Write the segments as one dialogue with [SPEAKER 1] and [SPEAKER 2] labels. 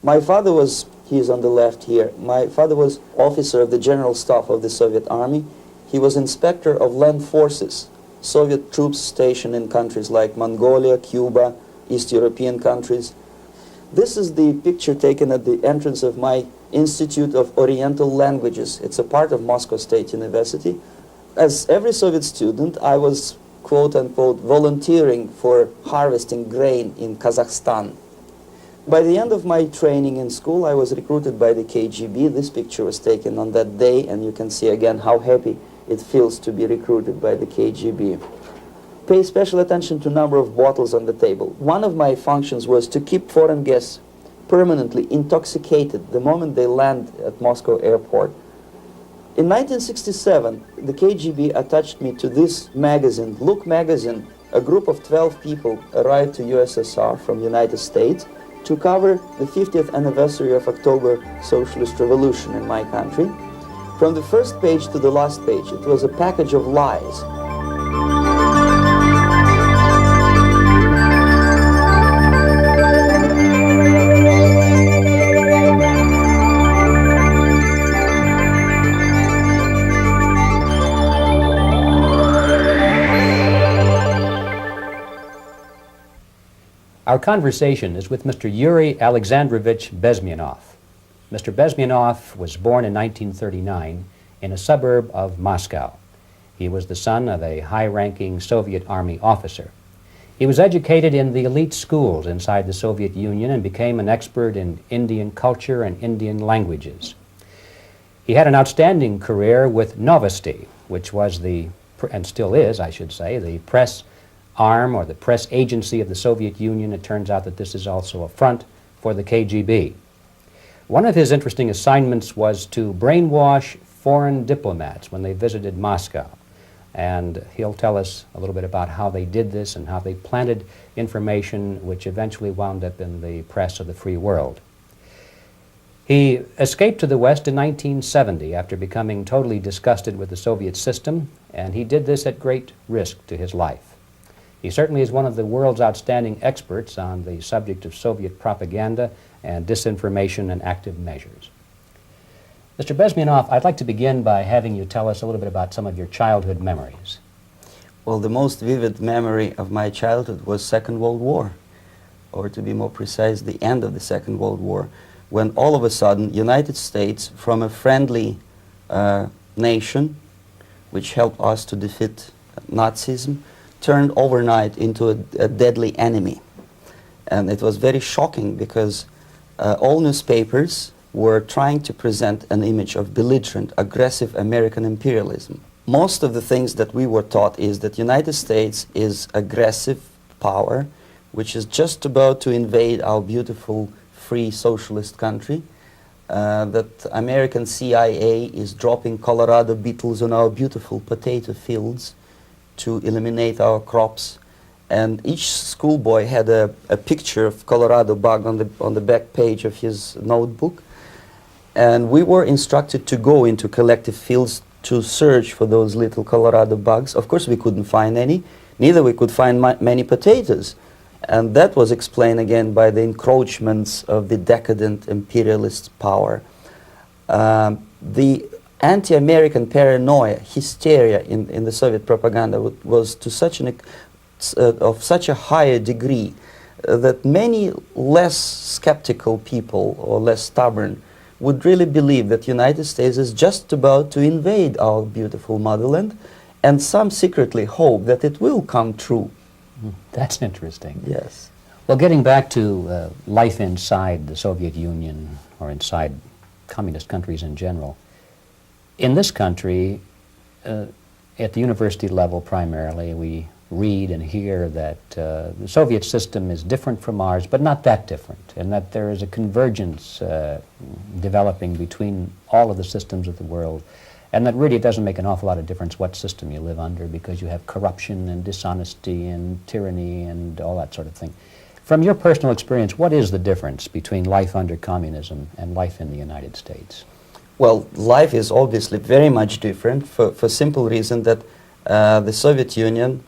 [SPEAKER 1] My father was, he's on the left here, my father was officer of the General Staff of the Soviet Army. He was inspector of land forces, Soviet troops stationed in countries like Mongolia, Cuba, East European countries. This is the picture taken at the entrance of my Institute of Oriental Languages. It's a part of Moscow State University. As every Soviet student, I was, quote-unquote, volunteering for harvesting grain in Kazakhstan. By the end of my training in school, I was recruited by the KGB. This picture was taken on that day, and you can see again how happy it feels to be recruited by the KGB. Pay special attention to number of bottles on the table. One of my functions was to keep foreign guests permanently intoxicated the moment they land at Moscow airport. In 1967, the KGB attached me to this magazine, Look magazine. A group of 12 people arrived to USSR from United States to cover the 50th anniversary of October Socialist Revolution in my country. From the first page to the last page, it was a package of lies.
[SPEAKER 2] Our conversation is with Mr. Yuri Alexandrovich Bezmenov. Mr. Bezmenov was born in 1939 in a suburb of Moscow. He was the son of a high-ranking Soviet Army officer. He was educated in the elite schools inside the Soviet Union and became an expert in Indian culture and Indian languages. He had an outstanding career with Novosti, which was the, and still is, I should say, the press arm or the press agency of the Soviet Union. It turns out that this is also a front for the KGB. One of his interesting assignments was to brainwash foreign diplomats when they visited Moscow. And he'll tell us a little bit about how they did this and how they planted information which eventually wound up in the press of the free world. He escaped to the West in 1970 after becoming totally disgusted with the Soviet system, and he did this at great risk to his life. He certainly is one of the world's outstanding experts on the subject of Soviet propaganda and disinformation and active measures. Mr. Bezmenov, I'd like to begin by having you tell us a little bit about some of your childhood memories.
[SPEAKER 1] Well, the most vivid memory of my childhood was Second World War, or to be more precise, the end of the Second World War, when all of a sudden United States, from a friendly nation, which helped us to defeat Nazism, turned overnight into a deadly enemy. And it was very shocking because all newspapers were trying to present an image of belligerent, aggressive American imperialism. Most of the things that we were taught is that United States is aggressive power, which is just about to invade our beautiful, free socialist country, that American CIA is dropping Colorado beetles on our beautiful potato fields to eliminate our crops, and each schoolboy had a picture of Colorado bug on the back page of his notebook, and we were instructed to go into collective fields to search for those little Colorado bugs. Of course we couldn't find any, neither we could find many potatoes, and that was explained again by the encroachments of the decadent imperialist power. The anti-American paranoia, hysteria in the Soviet propaganda was to such of such a higher degree that many less skeptical people or less stubborn would really believe that the United States is just about to invade our beautiful motherland, and some secretly hope that it will come true.
[SPEAKER 2] That's interesting.
[SPEAKER 1] Yes.
[SPEAKER 2] Well, getting back to life inside the Soviet Union or inside communist countries in general, in this country, at the university level primarily, we read and hear that the Soviet system is different from ours, but not that different, and that there is a convergence developing between all of the systems of the world, and that really it doesn't make an awful lot of difference what system you live under, because you have corruption and dishonesty and tyranny and all that sort of thing. From your personal experience, what is the difference between life under communism and life in the United States?
[SPEAKER 1] Well, life is obviously very much different for simple reason that the Soviet Union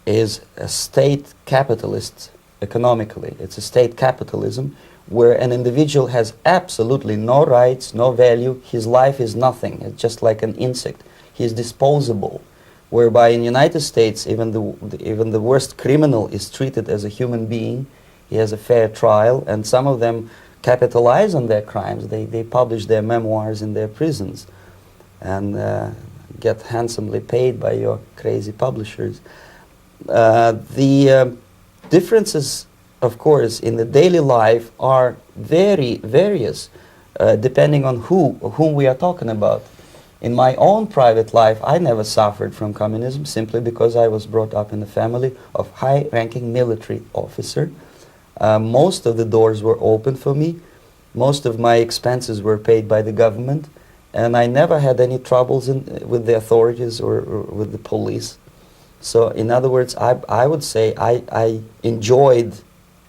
[SPEAKER 1] is a state capitalist economically. It's a state capitalism where an individual has absolutely no rights, no value, his life is nothing, it's just like an insect. He is disposable, whereby in the United States even the worst criminal is treated as a human being, he has a fair trial, and some of them capitalize on their crimes. They publish their memoirs in their prisons and get handsomely paid by your crazy publishers. The differences, of course, in the daily life are very various, depending on whom we are talking about. In my own private life, I never suffered from communism simply because I was brought up in a family of high-ranking military officer. Most of the doors were open for me. Most of my expenses were paid by the government, and I never had any troubles with the authorities or with the police. So, in other words, I would say I enjoyed,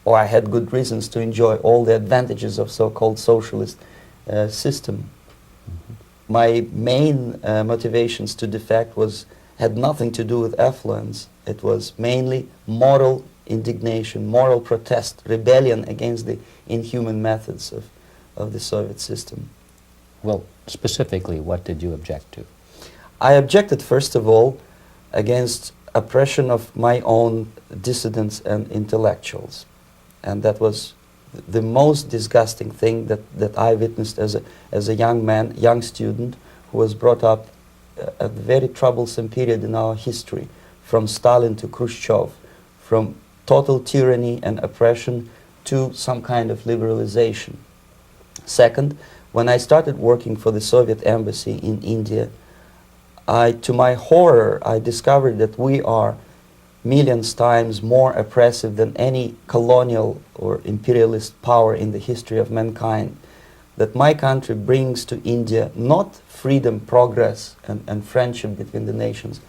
[SPEAKER 1] or I had good reasons to enjoy all the advantages of so-called socialist system. My main motivations to defect had nothing to do with affluence. It was mainly moral indignation, moral protest, rebellion against the inhuman methods of the Soviet system.
[SPEAKER 2] Well, specifically, what did you object to?
[SPEAKER 1] I objected, first of all, against oppression of my own dissidents and intellectuals. And that was the most disgusting thing that I witnessed as a young man, young student, who was brought up at a very troublesome period in our history, from Stalin to Khrushchev, from total tyranny and oppression to some kind of liberalization. Second, when I started working for the Soviet embassy in India, to my horror, I discovered that we are millions times more oppressive than any colonial or imperialist power in the history of mankind. That my country brings to India not freedom, progress, and friendship between the nations,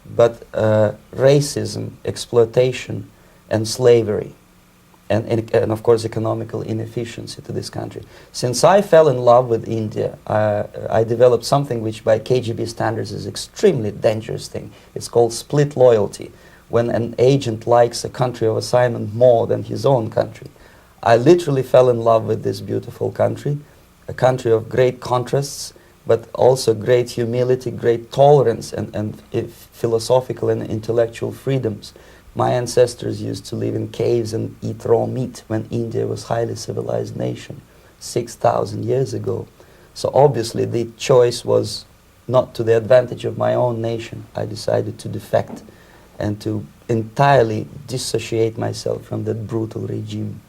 [SPEAKER 1] but racism, exploitation, and slavery, and of course economical inefficiency to this country. Since I fell in love with India, I developed something which by KGB standards is extremely dangerous thing. It's called split loyalty, when an agent likes a country of assignment more than his own country. I literally fell in love with this beautiful country, a country of great contrasts, but also great humility, great tolerance, and philosophical and intellectual freedoms. My ancestors used to live in caves and eat raw meat when India was a highly civilized nation 6,000 years ago. So obviously the choice was not to the advantage of my own nation. I decided to defect and to entirely dissociate myself from that brutal regime.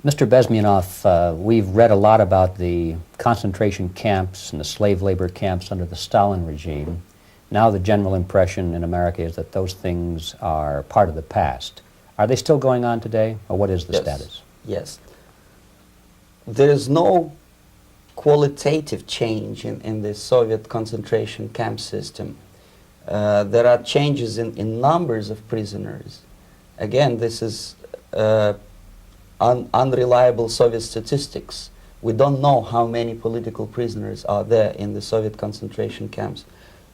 [SPEAKER 2] Mr. Bezmenov, we've read a lot about the concentration camps and the slave labor camps under the Stalin regime. Now the general impression in America is that those things are part of the past. Are they still going on today, or what is the status?
[SPEAKER 1] Yes. There is no qualitative change in the Soviet concentration camp system. There are changes in numbers of prisoners. Again, this is unreliable Soviet statistics. We don't know how many political prisoners are there in the Soviet concentration camps.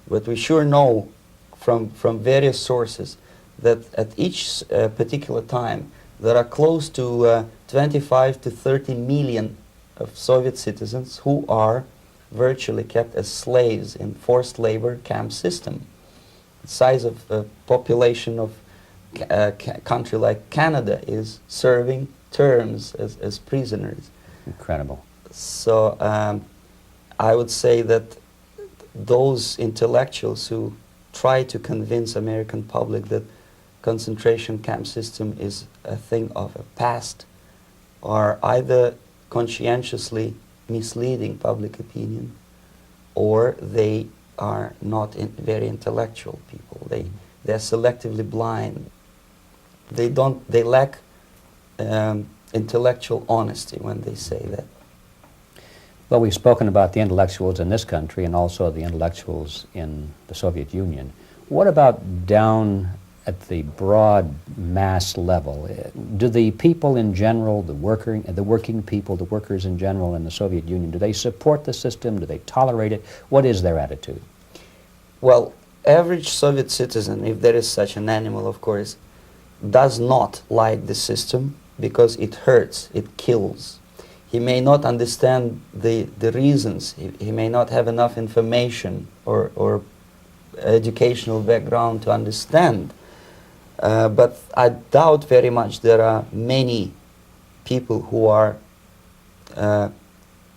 [SPEAKER 1] But we sure know from various sources that at each particular time there are close to 25 to 30 million of Soviet citizens who are virtually kept as slaves in forced labor camp system. The size of the population of a country like Canada is serving terms as prisoners.
[SPEAKER 2] Incredible.
[SPEAKER 1] So I would say that those intellectuals who try to convince American public that concentration camp system is a thing of a past are either conscientiously misleading public opinion, or they are not very intellectual people. They're selectively blind. They lack intellectual honesty when they say that.
[SPEAKER 2] Well, we've spoken about the intellectuals in this country and also the intellectuals in the Soviet Union. What about down at the broad mass level? Do the people in general, the working people, the workers in general in the Soviet Union, do they support the system? Do they tolerate it? What is their attitude?
[SPEAKER 1] Well, average Soviet citizen, if there is such an animal, of course, does not like the system because it hurts, it kills. he may not understand the reasons. He may not have enough information or educational background to understand. But I doubt very much there are many people who are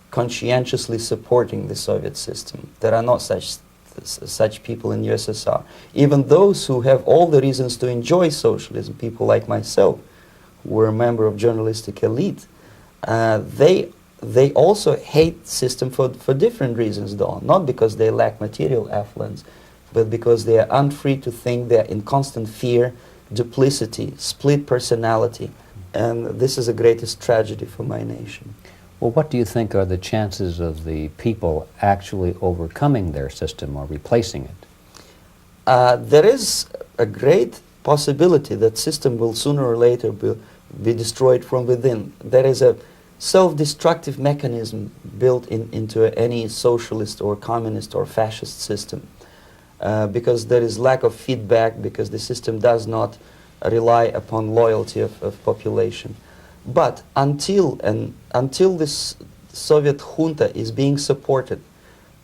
[SPEAKER 1] conscientiously supporting the Soviet system. There are not such people in USSR. Even those who have all the reasons to enjoy socialism, people like myself, who were a member of journalistic elite, they also hate the system for different reasons, though. Not because they lack material affluence, but because they are unfree to think, they are in constant fear, duplicity, split personality. And this is the greatest tragedy for my nation.
[SPEAKER 2] Well, what do you think are the chances of the people actually overcoming their system or replacing it?
[SPEAKER 1] There is a great possibility that system will sooner or later be destroyed from within. There is a self-destructive mechanism built into any socialist or communist or fascist system, because there is lack of feedback, because the system does not rely upon loyalty of population. But until this Soviet junta is being supported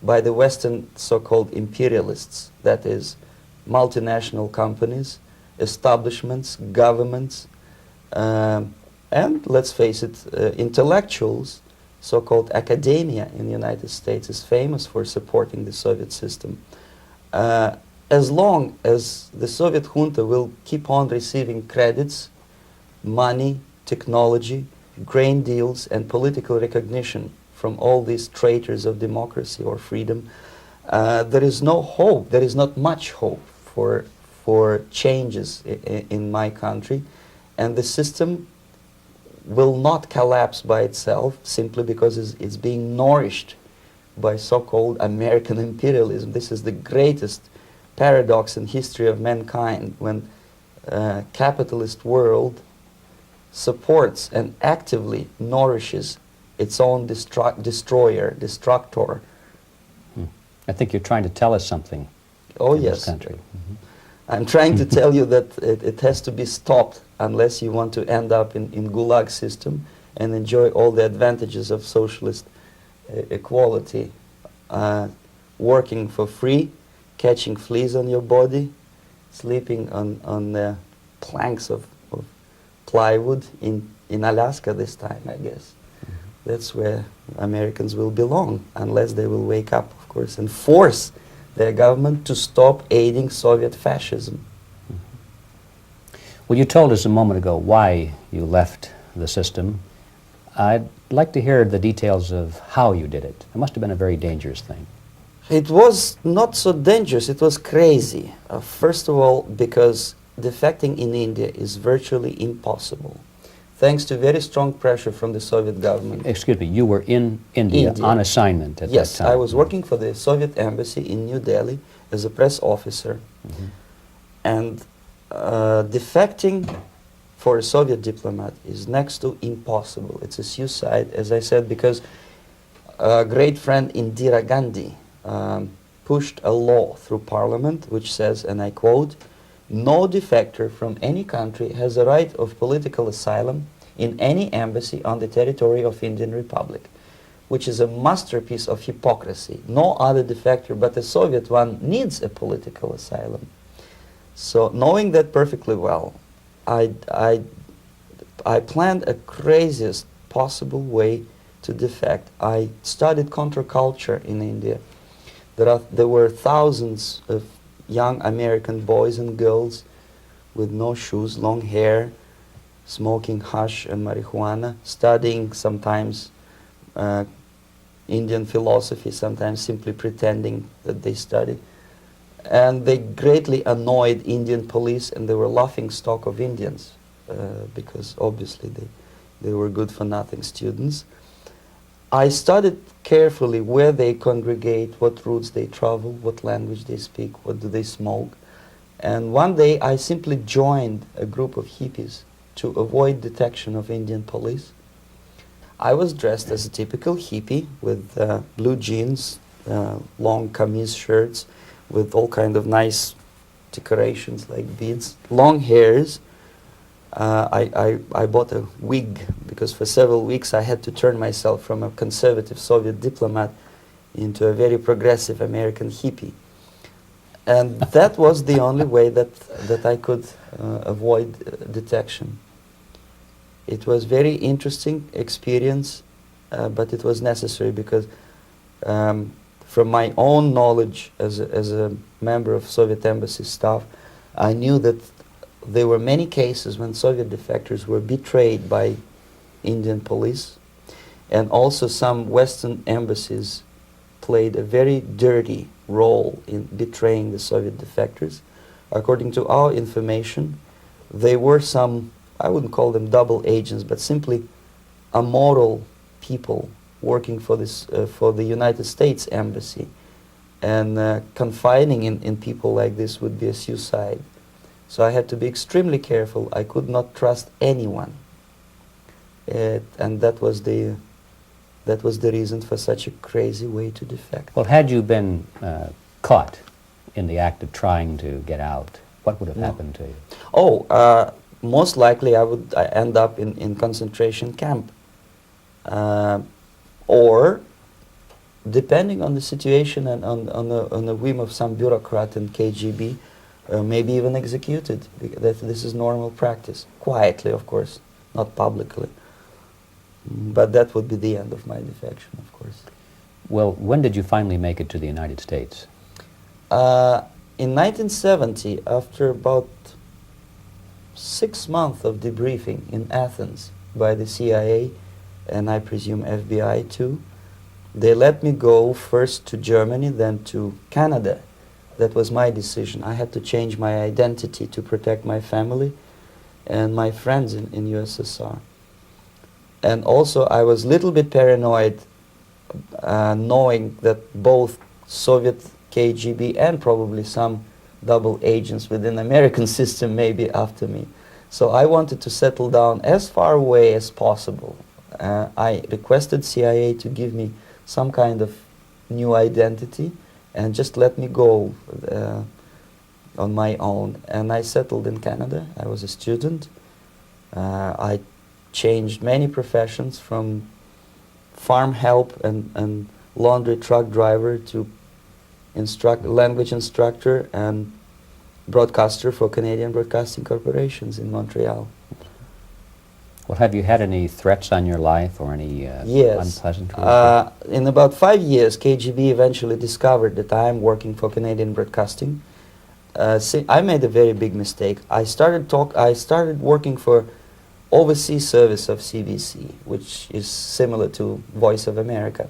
[SPEAKER 1] by the Western so-called imperialists, that is, multinational companies, establishments, governments, and let's face it, intellectuals, so-called academia in the United States is famous for supporting the Soviet system. As long as the Soviet junta will keep on receiving credits, money, technology, grain deals, and political recognition from all these traitors of democracy or freedom, there is no hope, there is not much hope for changes in my country, and the system will not collapse by itself simply because it's being nourished by so-called American imperialism. This is the greatest paradox in history of mankind, when capitalist world supports and actively nourishes its own destructor.
[SPEAKER 2] I think you're trying to tell us something.
[SPEAKER 1] Oh,
[SPEAKER 2] in
[SPEAKER 1] yes.
[SPEAKER 2] This country. Mm-hmm.
[SPEAKER 1] I'm trying to tell you that it has to be stopped unless you want to end up in Gulag system and enjoy all the advantages of socialist equality. Working for free, catching fleas on your body, sleeping on the planks of plywood in Alaska this time, I guess. Mm-hmm. That's where Americans will belong, unless they will wake up, of course, and force their government to stop aiding Soviet fascism.
[SPEAKER 2] Mm-hmm. Well, you told us a moment ago why you left the system. I'd like to hear the details of how you did it. It must have been a very dangerous thing.
[SPEAKER 1] It was not so dangerous, it was crazy. First of all, because defecting in India is virtually impossible, thanks to very strong pressure from the Soviet government.
[SPEAKER 2] Excuse me, you were in India on assignment at that time?
[SPEAKER 1] Yes, I was working for the Soviet embassy in New Delhi as a press officer. Mm-hmm. And defecting for a Soviet diplomat is next to impossible. It's a suicide, as I said, because a great friend Indira Gandhi pushed a law through parliament which says, and I quote, "No defector from any country has a right of political asylum in any embassy on the territory of Indian Republic," which is a masterpiece of hypocrisy. No other defector but the Soviet one needs a political asylum. So knowing that perfectly well, I planned a craziest possible way to defect. I studied counterculture in India. There were thousands of young American boys and girls with no shoes, long hair, smoking hash and marijuana, studying sometimes Indian philosophy, sometimes simply pretending that they study. And they greatly annoyed Indian police, and they were laughing stock of Indians because obviously they were good-for-nothing students. I studied carefully where they congregate, what routes they travel, what language they speak, what do they smoke. And one day I simply joined a group of hippies to avoid detection of Indian police. I was dressed as a typical hippie with blue jeans, long camise shirts with all kind of nice decorations like beads, long hairs, I bought a wig because for several weeks I had to turn myself from a conservative Soviet diplomat into a very progressive American hippie. And that was the only way that I could avoid detection. It was very interesting experience, but it was necessary because from my own knowledge as a member of Soviet embassy staff, I knew that there were many cases when Soviet defectors were betrayed by Indian police, and also some Western embassies played a very dirty role in betraying the Soviet defectors. According to our information, they were some, I wouldn't call them double agents, but simply amoral people working for this for the United States embassy, and confining in people like this would be a suicide. So I had to be extremely careful. I could not trust anyone, and that was the reason for such a crazy way to defect.
[SPEAKER 2] Well, had you been caught in the act of trying to get out, what would have happened to you?
[SPEAKER 1] Oh, most likely I would end up in concentration camp, or depending on the situation and on the whim of some bureaucrat in KGB, maybe even executed. This is normal practice, quietly, of course, not publicly. But that would be the end of my defection, of course.
[SPEAKER 2] Well, when did you finally make it to the United States?
[SPEAKER 1] In 1970, after about 6 months of debriefing in Athens by the CIA, and I presume FBI too, they let me go first to Germany, then to Canada. That was my decision. I had to change my identity to protect my family and my friends in USSR. And also I was a little bit paranoid, knowing that both Soviet KGB and probably some double agents within the American system may be after me. So I wanted to settle down as far away as possible. I requested CIA to give me some kind of new identity and just let me go on my own. And I settled in Canada. I was a student. I changed many professions, from farm help and laundry truck driver to language instructor and broadcaster for Canadian Broadcasting Corporations in Montreal.
[SPEAKER 2] Well, have you had any threats on your life or any
[SPEAKER 1] Yes.
[SPEAKER 2] unpleasant?
[SPEAKER 1] In about 5 years, KGB eventually discovered that I am working for Canadian Broadcasting. I made a very big mistake. I started working for overseas service of CBC, which is similar to Voice of America,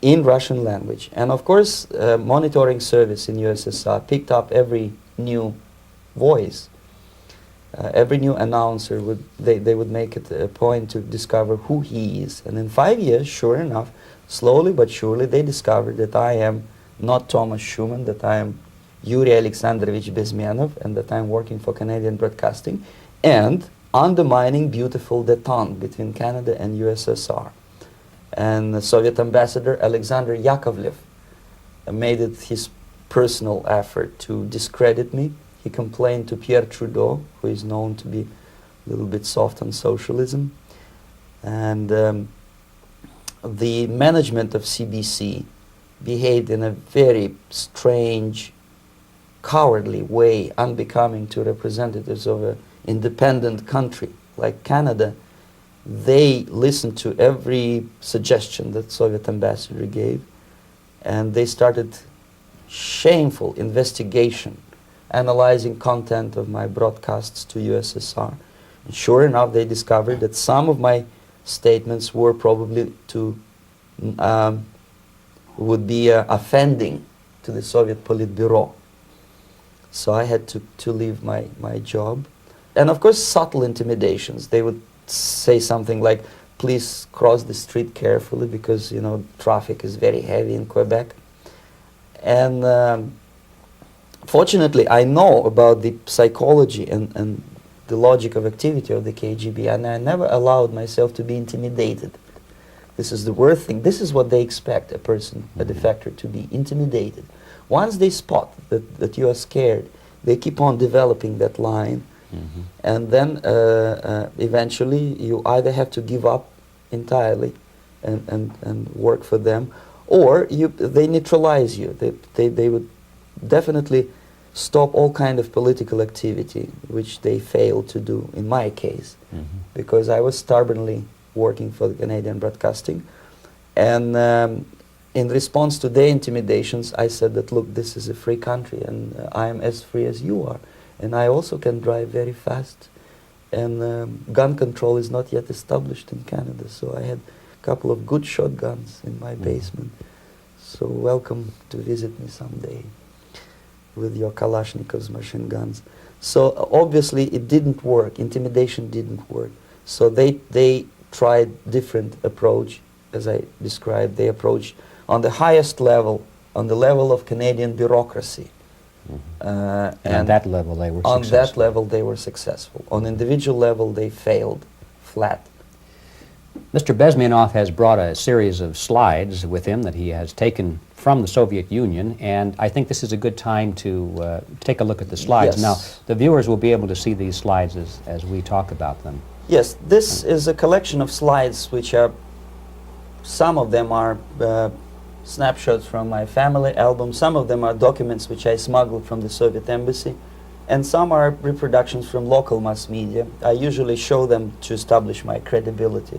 [SPEAKER 1] in Russian language. And of course, monitoring service in USSR picked up every new voice. Every new announcer they would make it a point to discover who he is. And in 5 years, sure enough, slowly but surely, they discovered that I am not Thomas Schumann, that I am Yuri Alexandrovich Bezmenov, and that I am working for Canadian Broadcasting, and undermining beautiful détente between Canada and USSR. And the Soviet ambassador Alexander Yakovlev made it his personal effort to discredit me. He complained to Pierre Trudeau, who is known to be a little bit soft on socialism. And the management of CBC behaved in a very strange, cowardly way, unbecoming to representatives of an independent country like Canada. They listened to every suggestion that Soviet ambassador gave, and they started shameful investigation, analyzing content of my broadcasts to USSR. And sure enough, they discovered that some of my statements were probably would be offending to the Soviet Politburo. So I had to leave my job. And of course, subtle intimidations. They would say something like, please cross the street carefully because, you know, traffic is very heavy in Quebec. And fortunately, I know about the psychology and the logic of activity of the KGB, and I never allowed myself to be intimidated. This is the worst thing. This is what they expect a person, a defector, to be intimidated. Once they spot that you are scared, they keep on developing that line, And then eventually you either have to give up entirely and work for them, or they neutralize you. They would definitely stop all kind of political activity, which they failed to do in my case, because I was stubbornly working for the Canadian Broadcasting. And in response to their intimidations, I said that, look, this is a free country, and I am as free as you are. And I also can drive very fast. And gun control is not yet established in Canada, so I had a couple of good shotguns in my basement. So welcome to visit me someday with your Kalashnikovs machine guns. So obviously it didn't work. Intimidation didn't work. So they tried different approach, as I described. They approached on the highest level, on the level of Canadian bureaucracy.
[SPEAKER 2] And at that level they were
[SPEAKER 1] on
[SPEAKER 2] successful.
[SPEAKER 1] that level they were successful. On individual level they failed flat.
[SPEAKER 2] Mr. Bezmenov has brought a series of slides with him that he has taken from the Soviet Union, and I think this is a good time to take a look at the slides.
[SPEAKER 1] Yes.
[SPEAKER 2] Now, the viewers will be able to see these slides as we talk about them.
[SPEAKER 1] Yes, this is a collection of slides which are, some of them are snapshots from my family album, some of them are documents which I smuggled from the Soviet embassy, and some are reproductions from local mass media. I usually show them to establish my credibility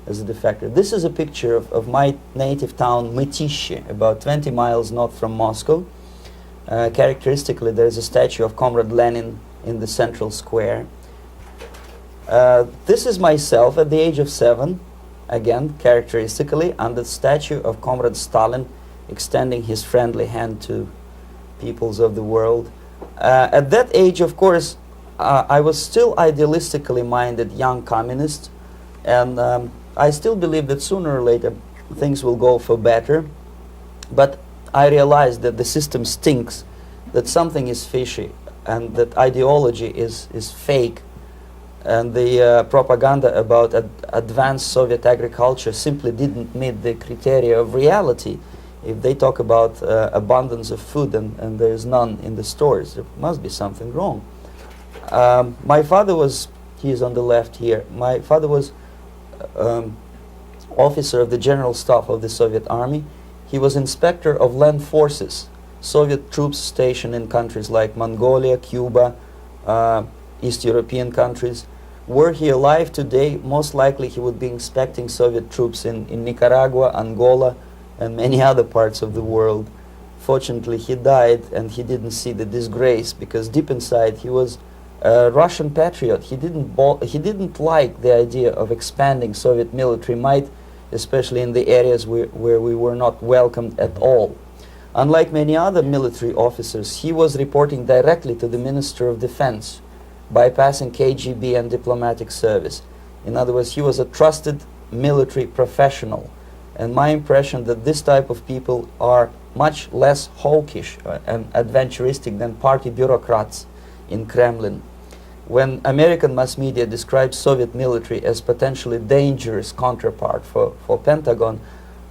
[SPEAKER 1] as a defector. This is a picture of my native town, Mytishi, about 20 miles north from Moscow. Characteristically, there is a statue of Comrade Lenin in the central square. This is myself at the age of 7, again, characteristically, under the statue of Comrade Stalin, extending his friendly hand to peoples of the world. At that age, of course, I was still idealistically minded young communist, and I still believe that sooner or later things will go for better. But I realized that the system stinks, that something is fishy, and that ideology is fake, and the propaganda about advanced Soviet agriculture simply didn't meet the criteria of reality. If they talk about abundance of food and there is none in the stores, there must be something wrong. My father was, he is on the left here, my father was officer of the General Staff of the Soviet Army. He was inspector of land forces, Soviet troops stationed in countries like Mongolia, Cuba, East European countries. Were he alive today, most likely he would be inspecting Soviet troops in Nicaragua, Angola, and many other parts of the world. Fortunately, he died and he didn't see the disgrace, because deep inside he was a Russian patriot. He didn't like the idea of expanding Soviet military might, especially in the areas where we were not welcomed at all. Unlike many other military officers, he was reporting directly to the Minister of Defense, bypassing KGB and diplomatic service. In other words, he was a trusted military professional. And my impression that this type of people are much less hawkish and adventuristic than party bureaucrats in Kremlin. When American mass media describes Soviet military as potentially dangerous counterpart for Pentagon,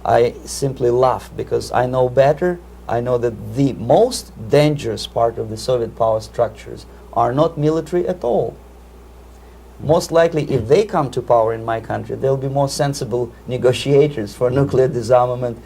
[SPEAKER 1] I simply laugh, because I know better. I know that the most dangerous part of the Soviet power structures are not military at all. Most likely, if they come to power in my country, they'll be more sensible negotiators for nuclear disarmament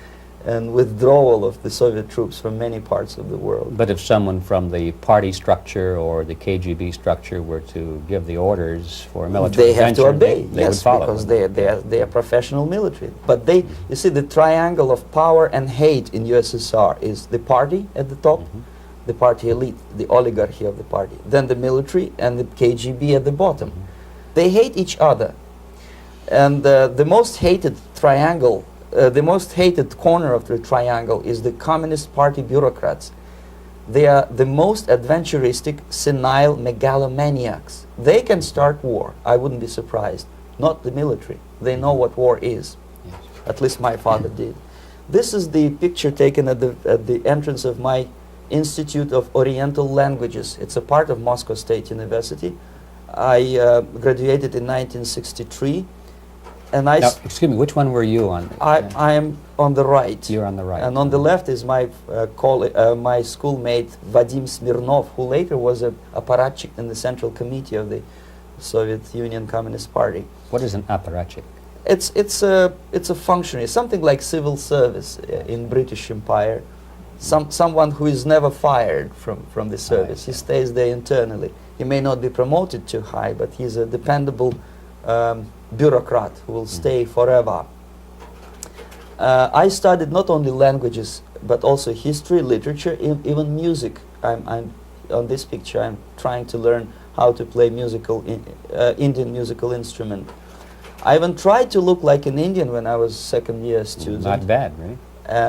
[SPEAKER 1] and withdrawal of the Soviet troops from many parts of the world.
[SPEAKER 2] But if someone from the party structure or the KGB structure were to give the orders for a military
[SPEAKER 1] they have to obey,
[SPEAKER 2] they
[SPEAKER 1] yes,
[SPEAKER 2] would follow.
[SPEAKER 1] because they are professional military. But they, you see, the triangle of power and hate in USSR is the party at the top, the party elite, the oligarchy of the party, then the military and the KGB at the bottom. They hate each other, and the most hated triangle, the most hated corner of the triangle is the Communist Party bureaucrats. They are the most adventuristic, senile megalomaniacs. They can start war, I wouldn't be surprised. Not the military. They know what war is.
[SPEAKER 2] Yes.
[SPEAKER 1] At least my father did. This is the picture taken at the entrance of my Institute of Oriental Languages. It's a part of Moscow State University. I graduated in 1963. And
[SPEAKER 2] Now, excuse me, which one were you on?
[SPEAKER 1] I am on the right.
[SPEAKER 2] You're on the right.
[SPEAKER 1] And on the left is my my schoolmate Vadim Smirnov, who later was a apparatchik in the Central Committee of the Soviet Union Communist Party.
[SPEAKER 2] What is an apparatchik?
[SPEAKER 1] It's a functionary, something like civil service in British Empire. Someone who is never fired from the service. He stays there internally. He may not be promoted too high, but he's a dependable bureaucrat who will stay forever. I studied not only languages, but also history, literature, even music. I'm on this picture. I'm trying to learn how to play Indian musical instrument. I even tried to look like an Indian when I was second-year student.
[SPEAKER 2] Not bad, right?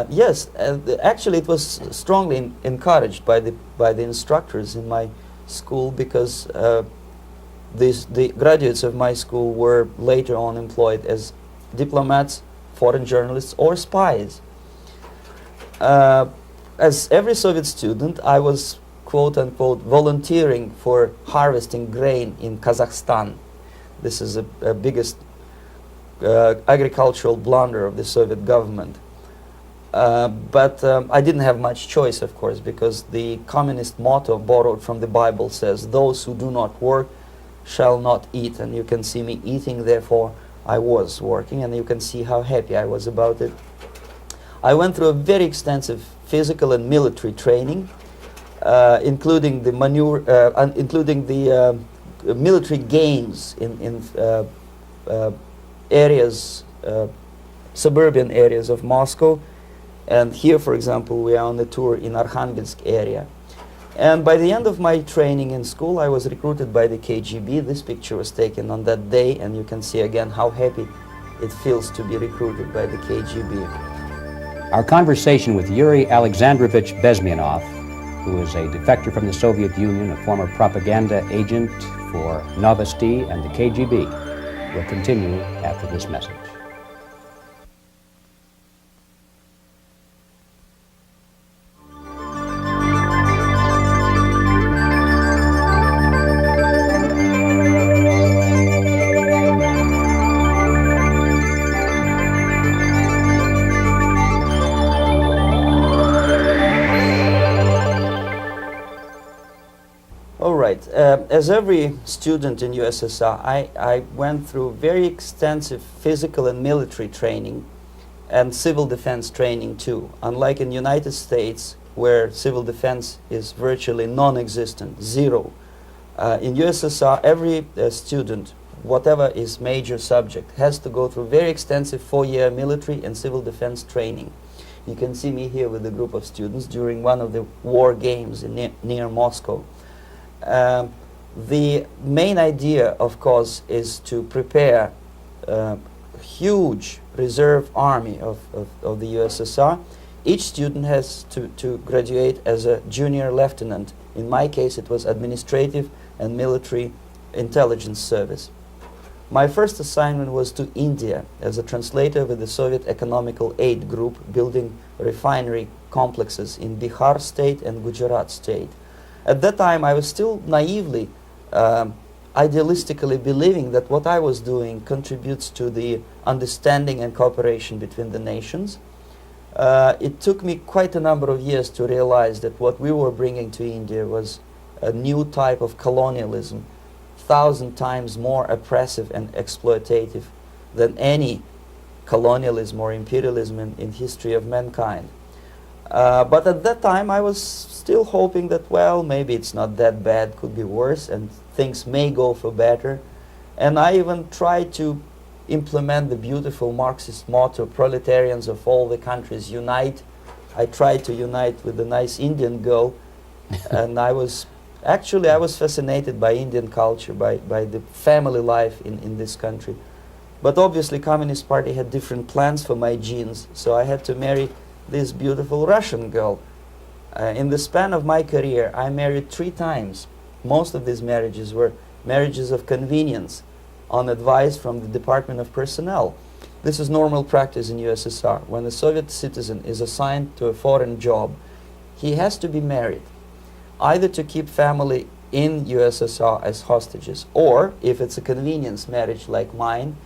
[SPEAKER 1] Yes, actually it was strongly encouraged by the instructors in my school, because the graduates of my school were later on employed as diplomats, foreign journalists, or spies. As every Soviet student, I was quote-unquote volunteering for harvesting grain in Kazakhstan. This is a biggest agricultural blunder of the Soviet government. But I didn't have much choice, of course, because the communist motto borrowed from the Bible says, "Those who do not work shall not eat." And you can see me eating, therefore I was working, and you can see how happy I was about it. I went through a very extensive physical and military training, including the military games in areas, suburban areas of Moscow. And here, for example, we are on a tour in Arkhangelsk area. And by the end of my training in school, I was recruited by the KGB. This picture was taken on that day, and you can see again how happy it feels to be recruited by the KGB.
[SPEAKER 2] Our conversation with Yuri Alexandrovich Bezmenov, who is a defector from the Soviet Union, a former propaganda agent for Novosti and the KGB, will continue after this message.
[SPEAKER 1] As every student in USSR, I went through very extensive physical and military training and civil defense training too. Unlike in the United States, where civil defense is virtually non-existent, zero. In USSR, every student, whatever his major subject, has to go through very extensive 4-year military and civil defense training. You can see me here with a group of students during one of the war games near Moscow. The main idea, of course, is to prepare a huge reserve army of the USSR. Each student has to graduate as a junior lieutenant. In my case, it was administrative and military intelligence service. My first assignment was to India as a translator with the Soviet Economical Aid Group, building refinery complexes in Bihar state and Gujarat state. At that time, I was still naively, idealistically believing that what I was doing contributes to the understanding and cooperation between the nations. It took me quite a number of years to realize that what we were bringing to India was a new type of colonialism, 1,000 times more oppressive and exploitative than any colonialism or imperialism in history of mankind. But at that time, I was still hoping that, well, maybe it's not that bad, could be worse, and things may go for better. And I even tried to implement the beautiful Marxist motto, proletarians of all the countries unite. I tried to unite with a nice Indian girl, and I was fascinated by Indian culture, by the family life in this country. But obviously, Communist Party had different plans for my genes, so I had to marry this beautiful Russian girl. In the span of my career, I married 3 times. Most of these marriages were marriages of convenience, on advice from the Department of Personnel. This is normal practice in USSR. When a Soviet citizen is assigned to a foreign job, he has to be married, either to keep family in USSR as hostages, or, if it's a convenience marriage like mine,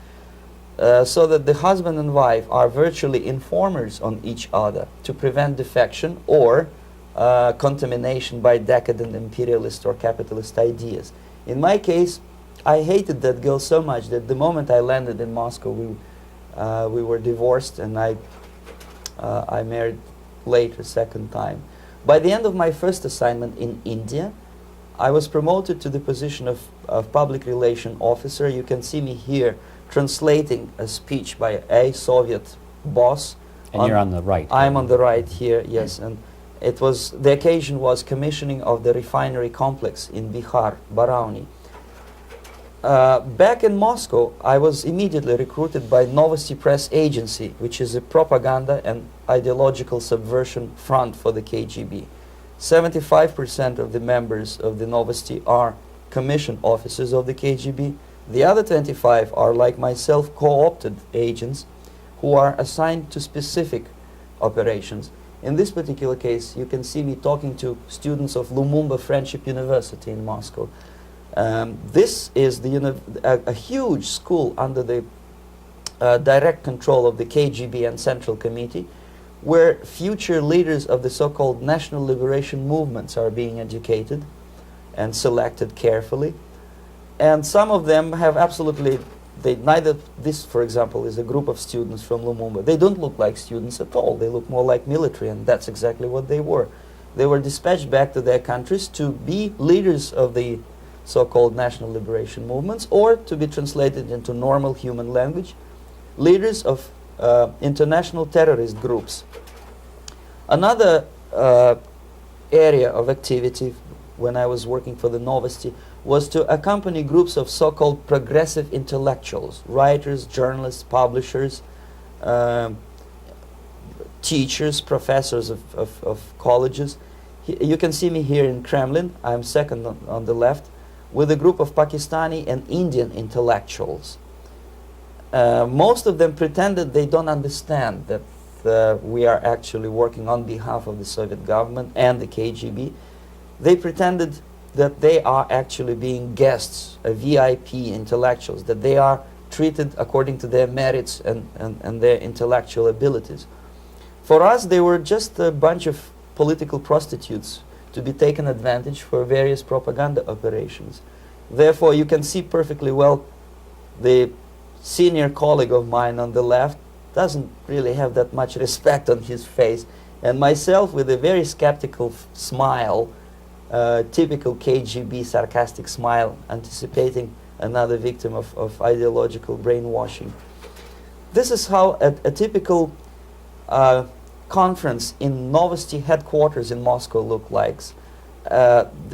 [SPEAKER 1] so that the husband and wife are virtually informers on each other to prevent defection or contamination by decadent imperialist or capitalist ideas. In my case, I hated that girl so much that the moment I landed in Moscow, we were divorced, and I married later, second time. By the end of my first assignment in India, I was promoted to the position of public relation officer. You can see me here translating a speech by a Soviet boss.
[SPEAKER 2] And you're on the right.
[SPEAKER 1] I'm on the right here, yes. And it was, the occasion was commissioning of the refinery complex in Bihar, Barauni. Back in Moscow, I was immediately recruited by Novosti Press Agency, which is a propaganda and ideological subversion front for the KGB. 75% of the members of the Novosti are commissioned officers of the KGB. The other 25 are, like myself, co-opted agents who are assigned to specific operations. In this particular case, you can see me talking to students of Lumumba Friendship University in Moscow. This is a huge school under the direct control of the KGB and Central Committee, where future leaders of the so-called national liberation movements are being educated and selected carefully. And some of them have absolutely, this, for example, is a group of students from Lumumba. They don't look like students at all. They look more like military, and that's exactly what they were. They were dispatched back to their countries to be leaders of the so-called national liberation movements, or to be translated into normal human language, leaders of international terrorist groups. Another area of activity when I was working for the Novosti was to accompany groups of so-called progressive intellectuals, writers, journalists, publishers, teachers, professors of colleges. You can see me here in Kremlin. I'm second on the left, with a group of Pakistani and Indian intellectuals. Most of them pretended they don't understand that we are actually working on behalf of the Soviet government and the KGB. They pretended that they are actually being guests, VIP intellectuals, that they are treated according to their merits and their intellectual abilities. For us, they were just a bunch of political prostitutes to be taken advantage for various propaganda operations. Therefore, you can see perfectly well the senior colleague of mine on the left doesn't really have that much respect on his face, and myself with a very skeptical smile, typical KGB sarcastic smile, anticipating another victim of ideological brainwashing. This is how a typical conference in Novosti headquarters in Moscow looked like.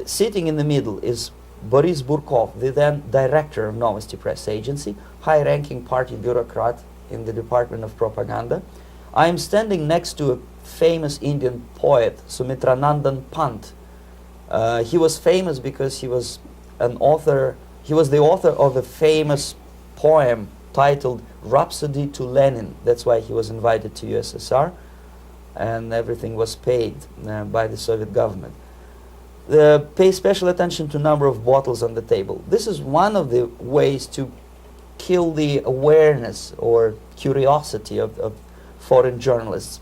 [SPEAKER 1] Sitting in the middle is Boris Burkov, the then director of Novosti Press Agency, high-ranking party bureaucrat in the Department of Propaganda. I am standing next to a famous Indian poet, Sumitranandan Pant. He was famous because he was an author. He was the author of a famous poem titled Rhapsody to Lenin. That's why he was invited to USSR, and everything was paid by the Soviet government. Pay special attention to number of bottles on the table. This is one of the ways to kill the awareness or curiosity of foreign journalists.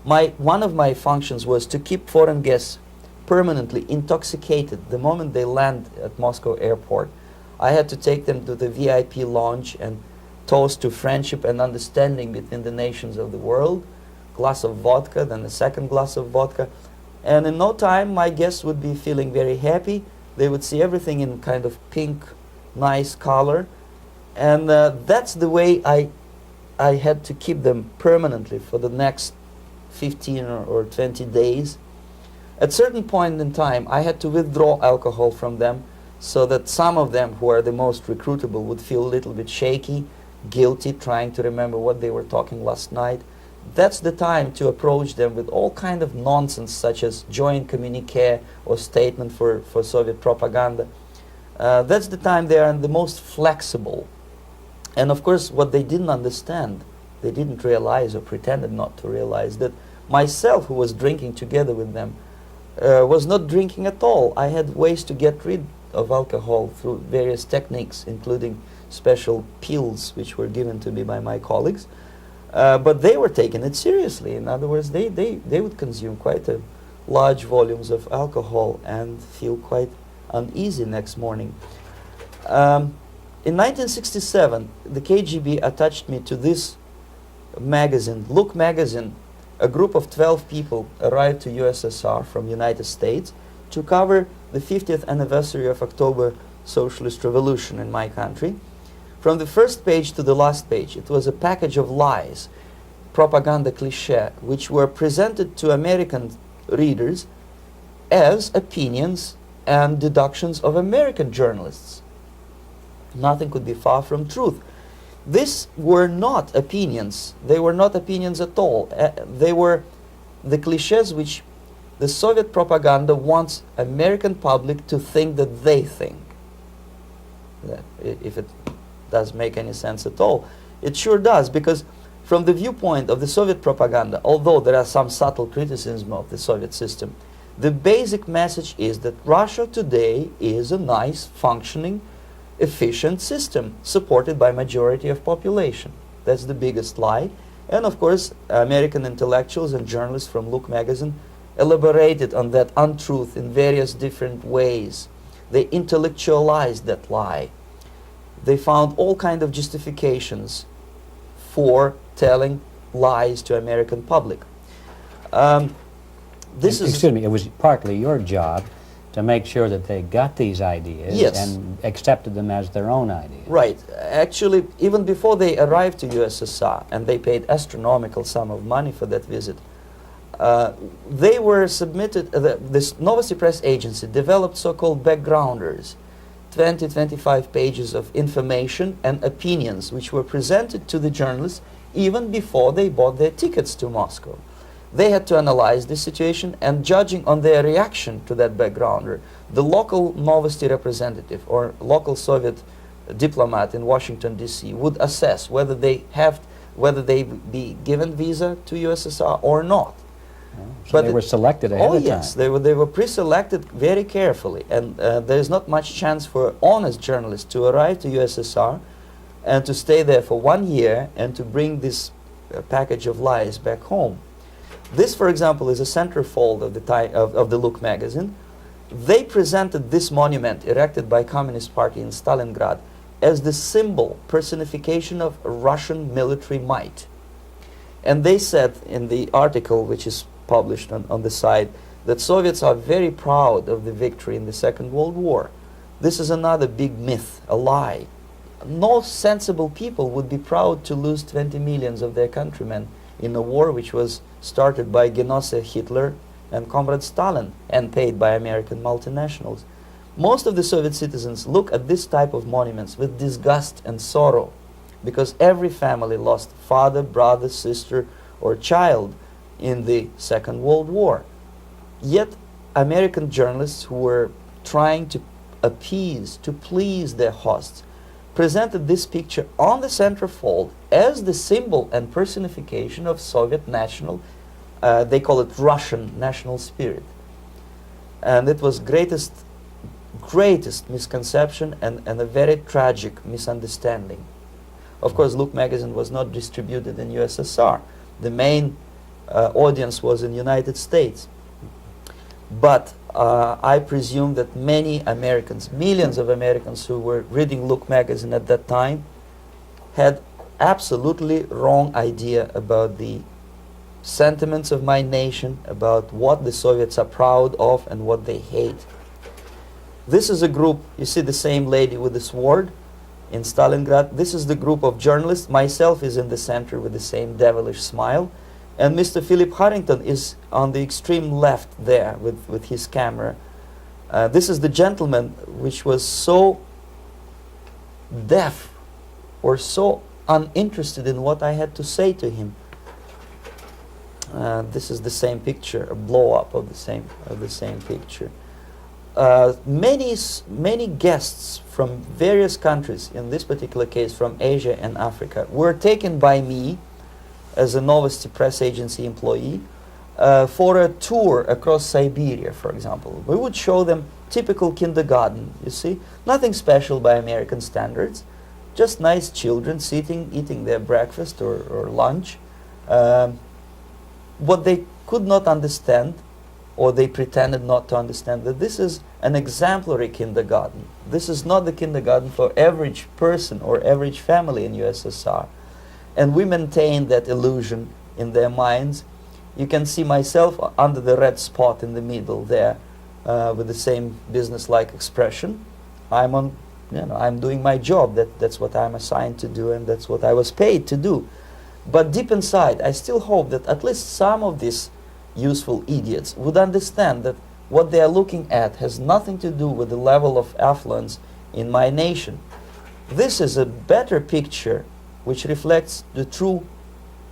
[SPEAKER 1] One of my functions was to keep foreign guests permanently intoxicated the moment they land at Moscow airport. I had to take them to the VIP lounge and toast to friendship and understanding between the nations of the world. Glass of vodka, then a second glass of vodka. And in no time, my guests would be feeling very happy. They would see everything in kind of pink, nice color. And that's the way I had to keep them permanently for the next 15 or 20 days. At certain point in time, I had to withdraw alcohol from them so that some of them who are the most recruitable would feel a little bit shaky, guilty, trying to remember what they were talking last night. That's the time to approach them with all kind of nonsense, such as joint communique or statement for Soviet propaganda. That's the time they are the most flexible. And of course, what they didn't understand, they didn't realize or pretended not to realize, that myself, who was drinking together with them, was not drinking at all. I had ways to get rid of alcohol through various techniques, including special pills which were given to me by my colleagues. But they were taking it seriously. In other words, they would consume quite large volumes of alcohol and feel quite uneasy next morning. In 1967, the KGB attached me to this magazine, Look magazine. A group of 12 people arrived to USSR from United States to cover the 50th anniversary of October Socialist Revolution in my country. From the first page to the last page, it was a package of lies, propaganda cliché, which were presented to American readers as opinions and deductions of American journalists. Nothing could be far from truth. These were not opinions. They were not opinions at all. They were the clichés which the Soviet propaganda wants American public to think that they think. That if it does make any sense at all. It sure does, because from the viewpoint of the Soviet propaganda, although there are some subtle criticism of the Soviet system, the basic message is that Russia today is a nice, functioning, efficient system supported by majority of population. That's the biggest lie. And of course, American intellectuals and journalists from Look magazine elaborated on that untruth in various different ways. They intellectualized that lie. They found all kind of justifications for telling lies to American public.
[SPEAKER 2] Excuse me, it was partly your job to make sure that they got these ideas and accepted them as their own ideas.
[SPEAKER 1] Right. Actually, even before they arrived to USSR, and they paid astronomical sum of money for that visit, they were submitted, this Novosti Press Agency developed so-called backgrounders, 20-25 pages of information and opinions which were presented to the journalists even before they bought their tickets to Moscow. They had to analyze the situation, and judging on their reaction to that backgrounder, the local Novosti representative or local Soviet diplomat in Washington, D.C. would assess whether they be given visa to USSR or not.
[SPEAKER 2] So but they were selected ahead of time.
[SPEAKER 1] Oh yes, they were pre-selected very carefully, and there is not much chance for honest journalists to arrive to USSR and to stay there for 1 year and to bring this package of lies back home. This, for example, is a centerfold of the Look magazine. They presented this monument erected by Communist Party in Stalingrad as the symbol, personification of Russian military might. And they said in the article, which is published on the site, that Soviets are very proud of the victory in the Second World War. This is another big myth, a lie. No sensible people would be proud to lose 20 millions of their countrymen in a war which was started by Genosse Hitler and Comrade Stalin and paid by American multinationals. Most of the Soviet citizens look at this type of monuments with disgust and sorrow, because every family lost father, brother, sister, or child in the Second World War. Yet American journalists who were trying to appease, to please their hosts, presented this picture on the centerfold as the symbol and personification of Soviet national, they call it Russian national spirit. And it was greatest misconception and a very tragic misunderstanding. Of course, Look magazine was not distributed in USSR. The main audience was in United States. But I presume that many Americans, millions of Americans who were reading Look magazine at that time, had absolutely wrong idea about the sentiments of my nation, about what the Soviets are proud of and what they hate. This is a group, you see the same lady with the sword in Stalingrad. This is the group of journalists. Myself is in the center with the same devilish smile. And Mr. Philip Harrington is on the extreme left there with his camera. This is the gentleman which was so deaf or so uninterested in what I had to say to him. This is the same picture, a blow-up of the same picture. Many guests from various countries, in this particular case from Asia and Africa, were taken by me as a Novosti Press Agency employee for a tour across Siberia, for example. We would show them typical kindergarten, you see, nothing special by American standards, just nice children sitting, eating their breakfast or lunch. What they could not understand, or they pretended not to understand, that this is an exemplary kindergarten. This is not the kindergarten for average person or average family in USSR. And we maintain that illusion in their minds. You can see myself under the red spot in the middle there, with the same business-like expression. I'm doing my job. That's what I'm assigned to do, and that's what I was paid to do. But deep inside, I still hope that at least some of these useful idiots would understand that what they are looking at has nothing to do with the level of affluence in my nation. This is a better picture which reflects the true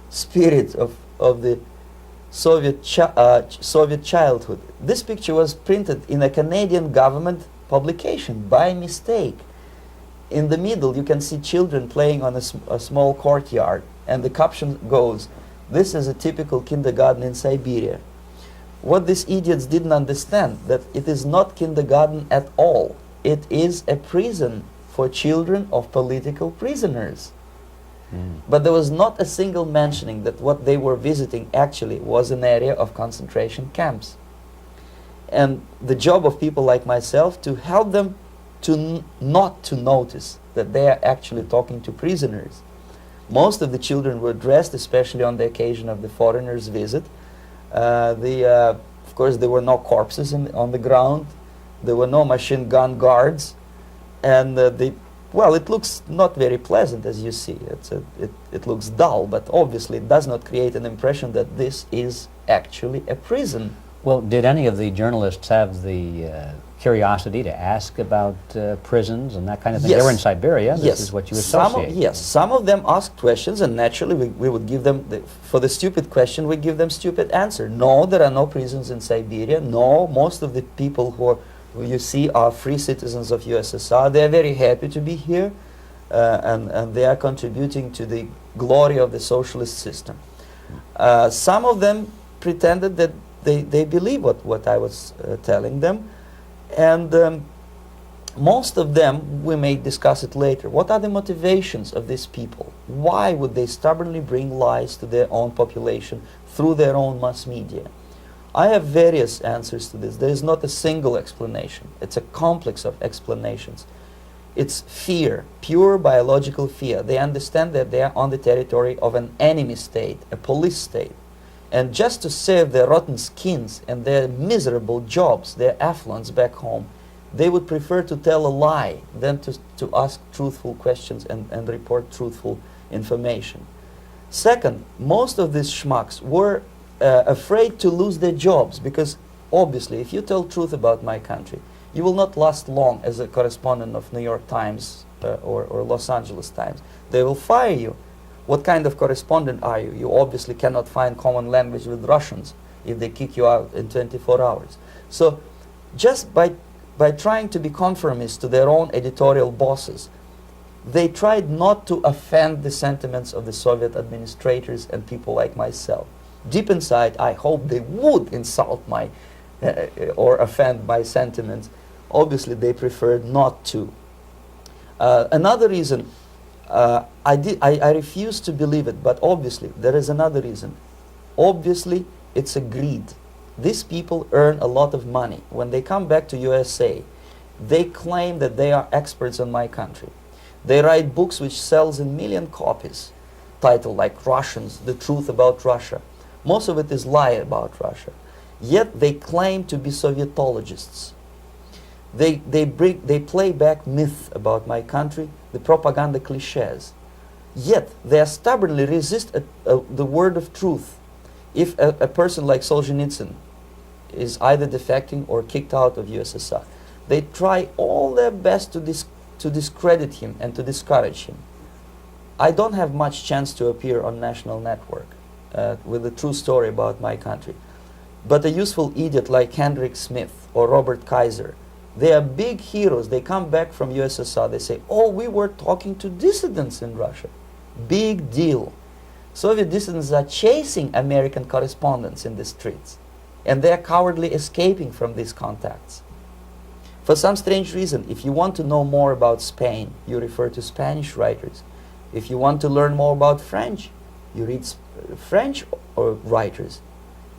[SPEAKER 1] spirit of the Soviet childhood. This picture was printed in a Canadian government publication by mistake. In the middle, you can see children playing on a small courtyard, and the caption goes, "This is a typical kindergarten in Siberia." What these idiots didn't understand, that it is not kindergarten at all. It is a prison for children of political prisoners. But there was not a single mentioning that what they were visiting actually was an area of concentration camps. And the job of people like myself to help them to not to notice that they are actually talking to prisoners. Most of the children were dressed, especially on the occasion of the foreigners' visit. Of course, there were no corpses on the ground. There were no machine gun guards. And well, it looks not very pleasant, as you see. It looks dull, but obviously it does not create an impression that this is actually a prison.
[SPEAKER 2] Well, did any of the journalists have the curiosity to ask about prisons and that kind of thing?
[SPEAKER 1] Yes.
[SPEAKER 2] They were in Siberia. This
[SPEAKER 1] Yes.
[SPEAKER 2] is what you associate.
[SPEAKER 1] Yes, some of them asked questions, and naturally we would give them, for the stupid question, we give them stupid answer. No, there are no prisons in Siberia. No, most of the people who you see are free citizens of USSR. They are very happy to be here, and they are contributing to the glory of the socialist system. Some of them pretended that they believe what I was telling them, and most of them, we may discuss it later, what are the motivations of these people? Why would they stubbornly bring lies to their own population through their own mass media? I have various answers to this. There is not a single explanation. It's a complex of explanations. It's fear, pure biological fear. They understand that they are on the territory of an enemy state, a police state. And just to save their rotten skins and their miserable jobs, their affluence back home, they would prefer to tell a lie than to ask truthful questions and report truthful information. Second, most of these schmucks were afraid to lose their jobs, because obviously if you tell truth about my country, you will not last long as a correspondent of New York Times or Los Angeles Times. They will fire you. What kind of correspondent are you? You obviously cannot find common language with Russians if they kick you out in 24 hours. So just by trying to be conformist to their own editorial bosses, they tried not to offend the sentiments of the Soviet administrators and people like myself. Deep inside, I hope they would insult my or offend my sentiments. Obviously, they preferred not to. Another reason, I refuse to believe it, but obviously there is another reason. Obviously, it's a greed. These people earn a lot of money. When they come back to USA, they claim that they are experts on my country. They write books which sells in million copies, titled like Russians, The Truth About Russia. Most of it is lie about Russia. Yet they claim to be Sovietologists. They play back myth about my country, the propaganda cliches. Yet they stubbornly resist the word of truth. If a person like Solzhenitsyn is either defecting or kicked out of USSR, they try all their best to discredit him and to discourage him. I don't have much chance to appear on national network with a true story about my country. But a useful idiot like Hendrik Smith or Robert Kaiser, they are big heroes. They come back from USSR. They say, oh, we were talking to dissidents in Russia. Big deal. Soviet dissidents are chasing American correspondents in the streets, and they are cowardly escaping from these contacts. For some strange reason, if you want to know more about Spain, you refer to Spanish writers. If you want to learn more about French, you read French writers.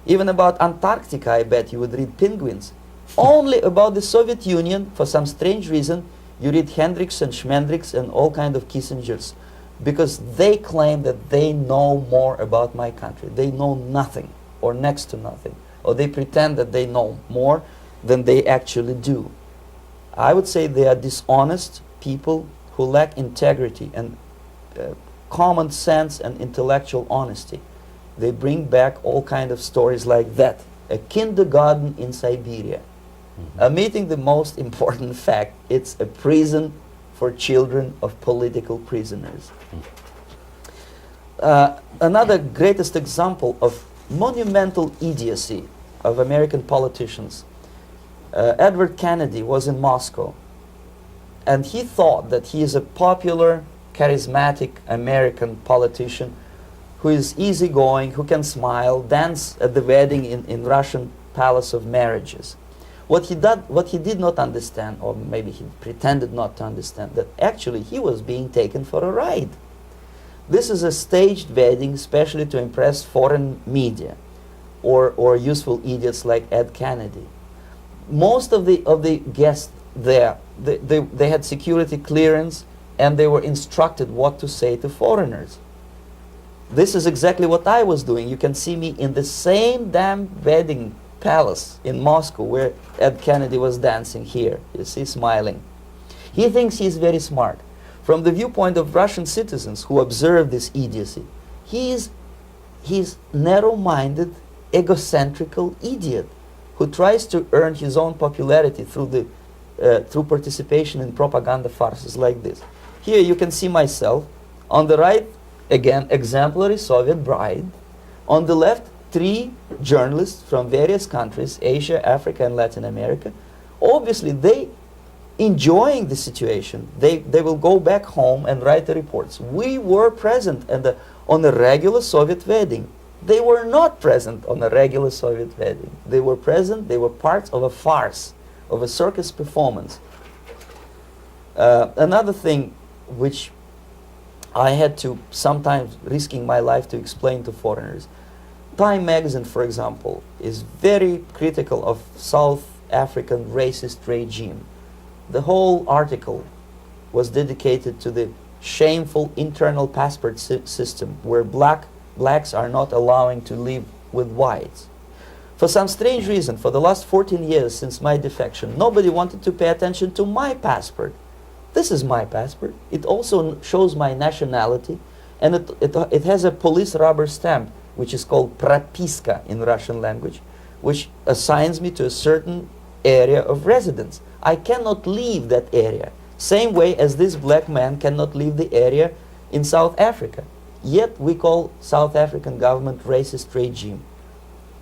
[SPEAKER 1] Even about Antarctica, I bet you would read Penguins. Only about the Soviet Union, for some strange reason, you read Hendricks and Schmendricks and all kind of Kissingers, because they claim that they know more about my country. They know nothing, or next to nothing, or they pretend that they know more than they actually do. I would say they are dishonest people who lack integrity and common sense and intellectual honesty. They bring back all kind of stories like that. A kindergarten in Siberia. Omitting the most important fact, it's a prison for children of political prisoners. Another greatest example of monumental idiocy of American politicians. Edward Kennedy was in Moscow, and he thought that he is a popular, charismatic American politician who is easygoing, who can smile, dance at the wedding in Russian Palace of Marriages. What he did not understand, or maybe he pretended not to understand, that actually he was being taken for a ride. This is a staged wedding, especially to impress foreign media, or useful idiots like Ed Kennedy. Most of the guests there, they had security clearance, and they were instructed what to say to foreigners. This is exactly what I was doing. You can see me in the same damn wedding palace in Moscow where Ed Kennedy was dancing here. You see, smiling. He thinks he's very smart. From the viewpoint of Russian citizens who observe this idiocy, he's narrow-minded, egocentrical idiot who tries to earn his own popularity through participation in propaganda farces like this. Here you can see myself. On the right, again, exemplary Soviet bride. On the left, 3 journalists from various countries, Asia, Africa, and Latin America. Obviously, they enjoying the situation. They will go back home and write the reports. We were present on a regular Soviet wedding. They were not present on a regular Soviet wedding. They were present, they were part of a farce, of a circus performance. Another thing which I had to sometimes risking my life to explain to foreigners. Time magazine, for example, is very critical of South African racist regime. The whole article was dedicated to the shameful internal passport system where blacks are not allowing to live with whites. For some strange reason, for the last 14 years since my defection, nobody wanted to pay attention to my passport. This is my passport. It also shows my nationality, and it has a police rubber stamp, which is called propiska in Russian language, which assigns me to a certain area of residence. I cannot leave that area, same way as this black man cannot leave the area in South Africa. Yet we call South African government racist regime.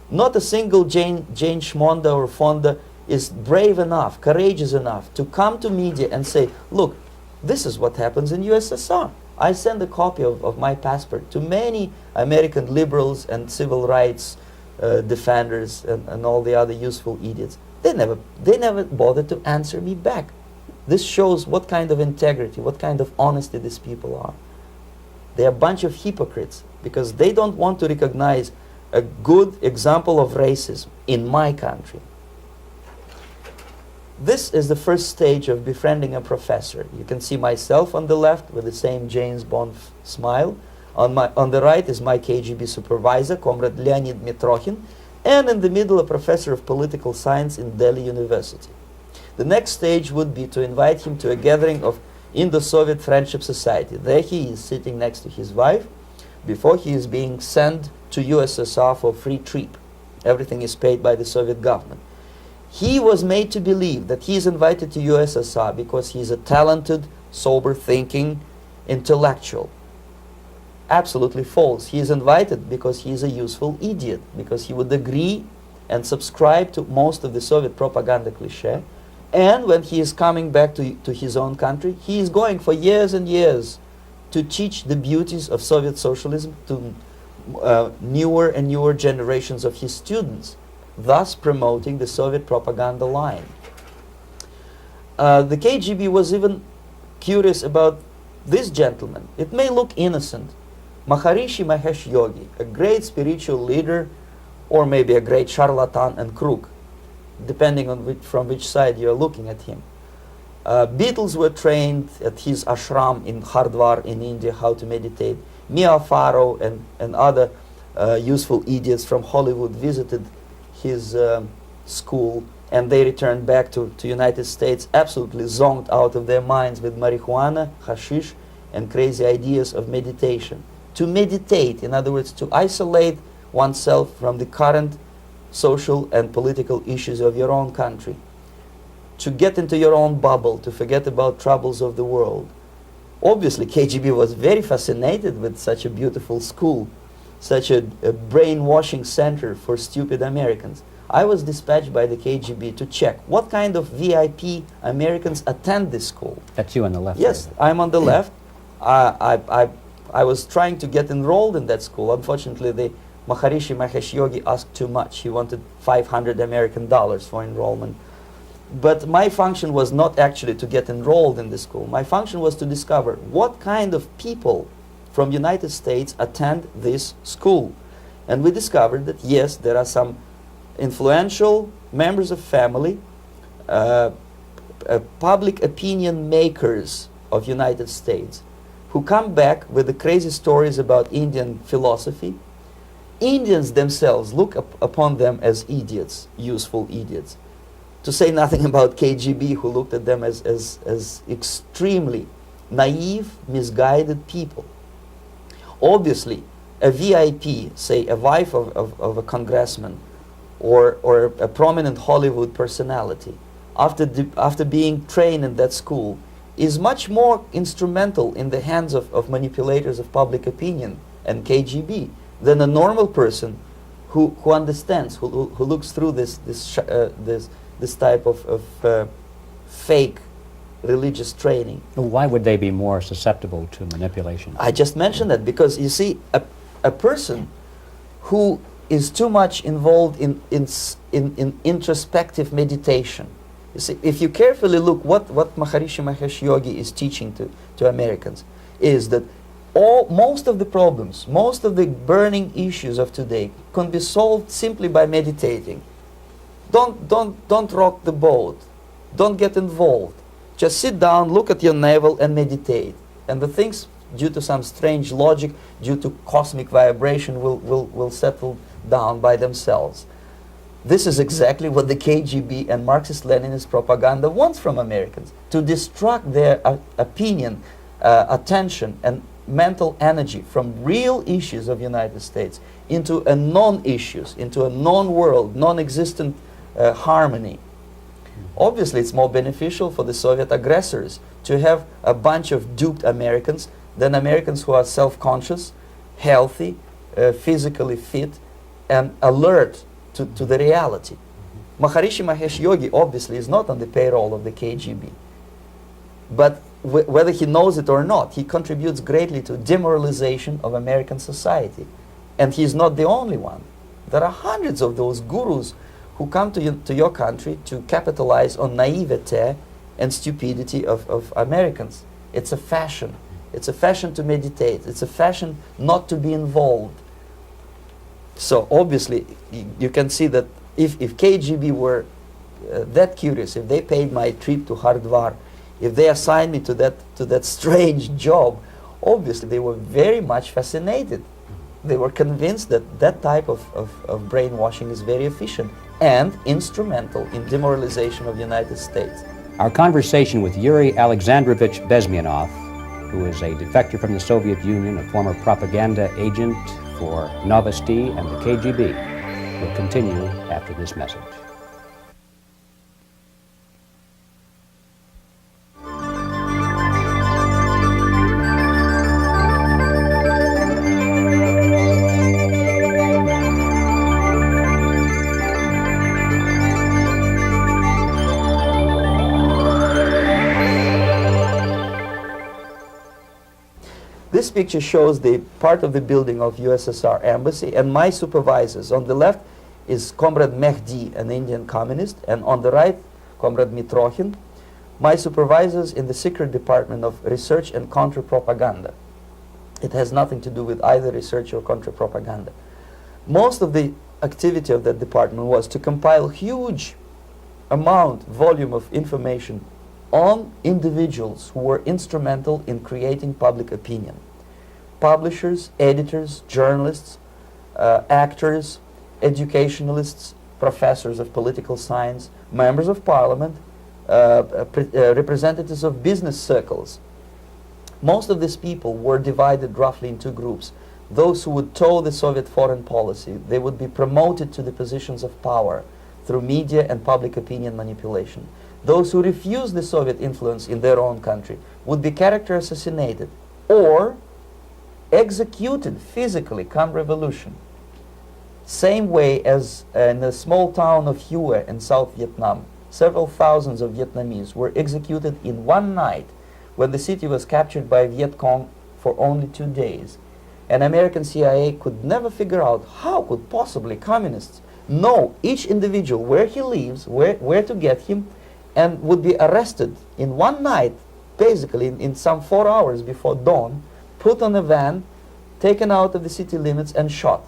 [SPEAKER 1] Not a single Jane Schmonda or Fonda is brave enough, courageous enough to come to media and say, look, this is what happens in USSR. I send a copy of my passport to many American liberals and civil rights defenders and all the other useful idiots. They never bothered to answer me back. This shows what kind of integrity, what kind of honesty these people are. They're a bunch of hypocrites because they don't want to recognize a good example of racism in my country. This is the first stage of befriending a professor. You can see myself on the left with the same James Bond smile. On the right is my KGB supervisor, Comrade Leonid Mitrokhin, and in the middle a professor of political science in Delhi University. The next stage would be to invite him to a gathering of Indo-Soviet Friendship Society. There he is sitting next to his wife before he is being sent to USSR for free trip. Everything is paid by the Soviet government. He was made to believe that he is invited to USSR because he is a talented, sober-thinking intellectual. Absolutely false. He is invited because he is a useful idiot, because he would agree and subscribe to most of the Soviet propaganda cliché. And when he is coming back to his own country, he is going for years and years to teach the beauties of Soviet socialism to newer and newer generations of his students, thus promoting the Soviet propaganda line. The KGB was even curious about this gentleman. It may look innocent. Maharishi Mahesh Yogi, a great spiritual leader, or maybe a great charlatan and crook, depending on from which side you're looking at him. Beatles were trained at his ashram in Hardwar in India how to meditate. Mia Farrow and other useful idiots from Hollywood visited his school, and they returned back to United States absolutely zonked out of their minds with marijuana, hashish, and crazy ideas of meditation. To meditate, in other words, to isolate oneself from the current social and political issues of your own country. To get into your own bubble, to forget about troubles of the world. Obviously, KGB was very fascinated with such a beautiful school, such a brainwashing center for stupid Americans. I was dispatched by the KGB to check what kind of VIP Americans attend this school.
[SPEAKER 2] That's you on the left.
[SPEAKER 1] Yes,
[SPEAKER 2] there.
[SPEAKER 1] I'm on the left. I was trying to get enrolled in that school. Unfortunately, the Maharishi Mahesh Yogi asked too much. He wanted $500 American for enrollment. But my function was not actually to get enrolled in the school. My function was to discover what kind of people from United States attend this school. And we discovered that yes, there are some influential members of family, public opinion makers of United States, who come back with the crazy stories about Indian philosophy. Indians themselves look upon them as idiots, useful idiots. To say nothing about KGB, who looked at them as extremely naive, misguided people. Obviously, a VIP, say a wife of a congressman, or a prominent Hollywood personality, after being trained in that school, is much more instrumental in the hands of manipulators of public opinion and KGB than a normal person who understands, who looks through this type of fake religious training.
[SPEAKER 2] Why would they be more susceptible to manipulation?
[SPEAKER 1] I just mentioned that because you see, a person who is too much involved in introspective meditation. You see, if you carefully look what Maharishi Mahesh Yogi is teaching to Americans, is that most of the problems, most of the burning issues of today can be solved simply by meditating. Don't rock the boat. Don't get involved. Just sit down, look at your navel and meditate. And the things, due to some strange logic, due to cosmic vibration, will settle down by themselves. This is exactly what the KGB and Marxist-Leninist propaganda wants from Americans, to distract their opinion, attention, and mental energy from real issues of United States into a non-issues, into a non-world, non-existent harmony. Obviously, it's more beneficial for the Soviet aggressors to have a bunch of duped Americans than Americans who are self-conscious, healthy, physically fit, and alert to the reality. Maharishi Mahesh Yogi obviously is not on the payroll of the KGB. But whether he knows it or not, he contributes greatly to demoralization of American society. And he's not the only one. There are hundreds of those gurus who come to your country to capitalize on naivete and stupidity of Americans. It's a fashion. It's a fashion to meditate. It's a fashion not to be involved. So obviously, you can see that if KGB were that curious, if they paid my trip to Hardwar, if they assigned me to that strange job, obviously they were very much fascinated. They were convinced that that type of brainwashing is very efficient and instrumental in demoralization of the United States.
[SPEAKER 2] Our conversation with Yuri Alexandrovich Bezmenov, who is a defector from the Soviet Union, a former propaganda agent for Novosti and the KGB, will continue after this message.
[SPEAKER 1] This picture shows the part of the building of USSR embassy, and my supervisors. On the left is Comrade Mehdi, an Indian communist, and on the right, Comrade Mitrokhin, my supervisors in the secret department of research and counter-propaganda. It has nothing to do with either research or counter-propaganda. Most of the activity of that department was to compile huge volume of information on individuals who were instrumental in creating public opinion. Publishers, editors, journalists, actors, educationalists, professors of political science, members of parliament, representatives of business circles. Most of these people were divided roughly in two groups. Those who would toe the Soviet foreign policy, they would be promoted to the positions of power through media and public opinion manipulation. Those who refused the Soviet influence in their own country would be character assassinated or executed physically come revolution. Same way as in the small town of Hue in South Vietnam, several thousands of Vietnamese were executed in one night when the city was captured by Viet Cong for only 2 days. And American CIA could never figure out how could possibly communists know each individual where he lives, where to get him, and would be arrested in one night, basically in some 4 hours before dawn, put on a van, taken out of the city limits and shot.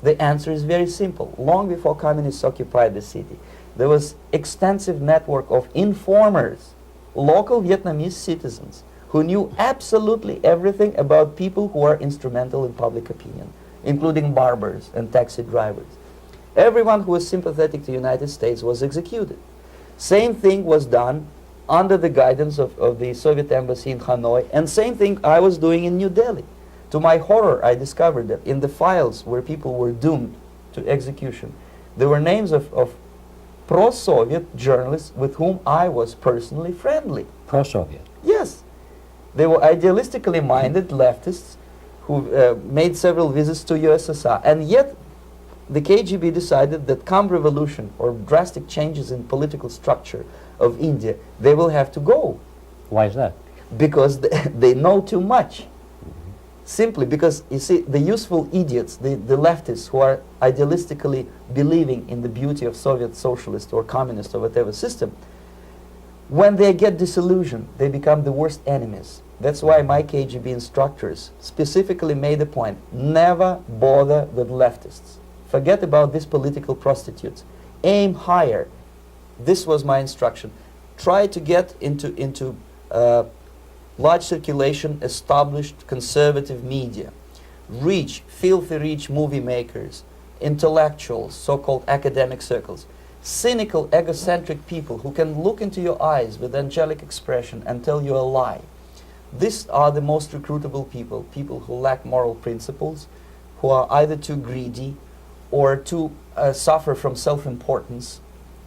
[SPEAKER 1] The answer is very simple. Long before communists occupied the city, there was extensive network of informers, local Vietnamese citizens, who knew absolutely everything about people who are instrumental in public opinion, including barbers and taxi drivers. Everyone who was sympathetic to the United States was executed. Same thing was done under the guidance of the Soviet embassy in Hanoi, and same thing I was doing in New Delhi. To my horror, I discovered that in the files where people were doomed to execution, there were names of pro-Soviet journalists with whom I was personally friendly.
[SPEAKER 2] Pro-Soviet?
[SPEAKER 1] Yes. They were idealistically minded leftists who made several visits to USSR, and yet the KGB decided that come revolution or drastic changes in political structure of India, they will have to go.
[SPEAKER 2] Why is that?
[SPEAKER 1] Because they know too much. Simply because, you see, the useful idiots, the leftists who are idealistically believing in the beauty of Soviet socialist or communist or whatever system, when they get disillusioned, they become the worst enemies. That's why my KGB instructors specifically made a point, never bother with leftists. Forget about these political prostitutes. Aim higher. This was my instruction. Try to get into large circulation, established conservative media. Rich, filthy rich movie makers, intellectuals, so-called academic circles. Cynical, egocentric people who can look into your eyes with angelic expression and tell you a lie. These are the most recruitable people, people who lack moral principles, who are either too greedy or too suffer from self-importance.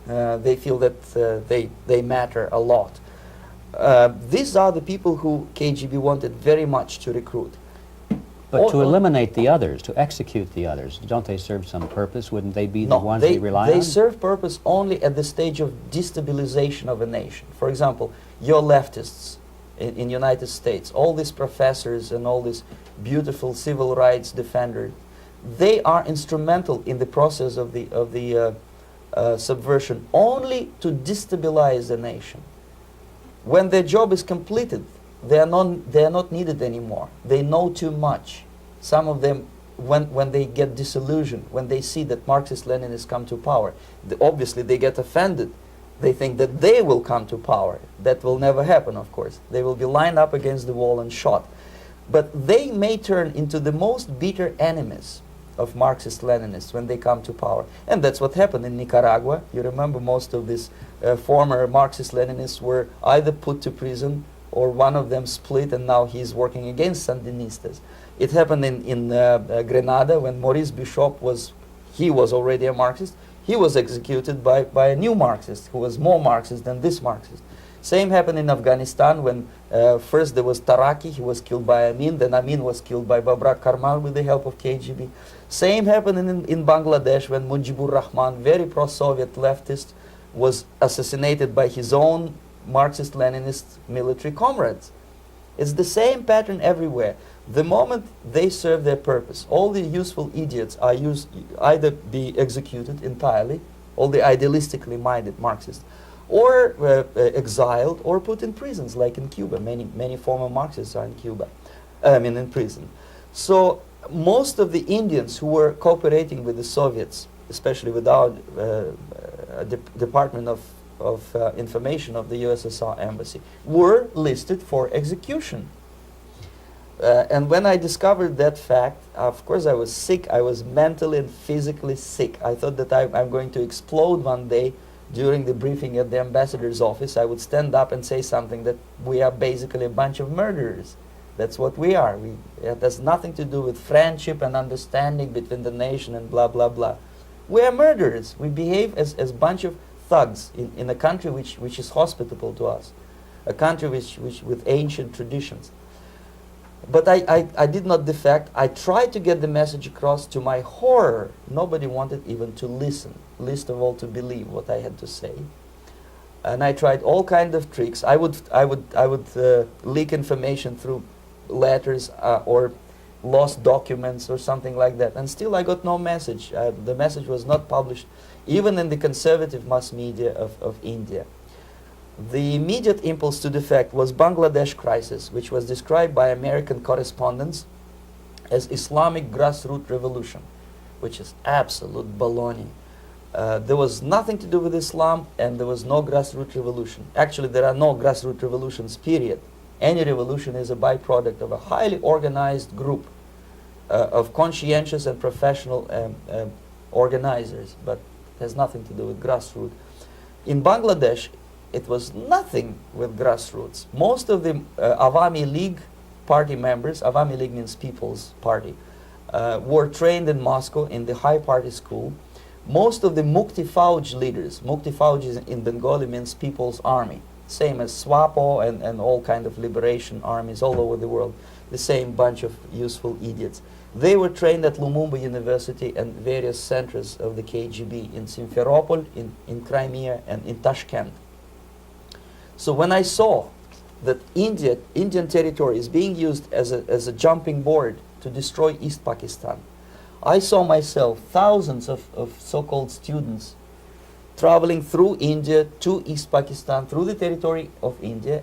[SPEAKER 1] They feel that they matter a lot. These are the people who KGB wanted very much to recruit.
[SPEAKER 2] But to eliminate the others, to execute the others, don't they serve some purpose? Wouldn't they be the ones they rely on?
[SPEAKER 1] They serve purpose only at the stage of destabilization of a nation. For example, your leftists in United States, all these professors and all these beautiful civil rights defenders, they are instrumental in the process of the subversion only to destabilize the nation. When their job is completed, they are not needed anymore. They know too much. Some of them, when they get disillusioned, when they see that Marxist-Leninists come to power, obviously they get offended. They think that they will come to power. That will never happen, of course. They will be lined up against the wall and shot. But they may turn into the most bitter enemies of Marxist-Leninists when they come to power. And that's what happened in Nicaragua. You remember most of these former Marxist-Leninists were either put to prison or one of them split, and now he's working against Sandinistas. It happened in Grenada when Maurice Bishop was already a Marxist. He was executed by a new Marxist who was more Marxist than this Marxist. Same happened in Afghanistan when first there was Taraki, he was killed by Amin, then Amin was killed by Babrak Karmal with the help of KGB. Same happened in Bangladesh when Mujibur Rahman, very pro-Soviet leftist, was assassinated by his own Marxist-Leninist military comrades. It's the same pattern everywhere. The moment they serve their purpose, all the useful idiots are either be executed entirely, all the idealistically minded Marxists, or exiled or put in prisons, like in Cuba. Many former Marxists are in Cuba, in prison. So most of the Indians who were cooperating with the Soviets, especially with our Department of Information of the USSR Embassy, were listed for execution. And when I discovered that fact, of course I was sick. I was mentally and physically sick. I thought that I'm going to explode one day during the briefing at the ambassador's office. I would stand up and say something that we are basically a bunch of murderers. That's what we are. It has nothing to do with friendship and understanding between the nation and blah, blah, blah. We are murderers. We behave as a bunch of thugs in a country which is hospitable to us, a country which with ancient traditions. But I did not defect. I tried to get the message across. To my horror, nobody wanted even to listen, least of all to believe what I had to say. And I tried all kinds of tricks. I would leak information through letters or lost documents or something like that. And still I got no message. The message was not published, even in the conservative mass media of India. The immediate impulse to defect was Bangladesh crisis, which was described by American correspondents as Islamic grassroots revolution, which is absolute baloney. There was nothing to do with Islam, and there was no grassroots revolution. Actually, there are no grassroots revolutions, period. Any revolution is a byproduct of a highly organized group of conscientious and professional organizers, but it has nothing to do with grassroots. In Bangladesh, it was nothing with grassroots. Most of the Awami League party members, Awami League means People's Party, were trained in Moscow in the High Party School. Most of the Mukti Fauj leaders, Mukti Fauj in Bengali means People's Army, same as SWAPO and all kind of liberation armies all over the world, the same bunch of useful idiots. They were trained at Lumumba University and various centers of the KGB in Simferopol, in Crimea, and in Tashkent. So when I saw that Indian territory is being used as a jumping board to destroy East Pakistan, I saw myself thousands of so-called students traveling through India to East Pakistan, through the territory of India,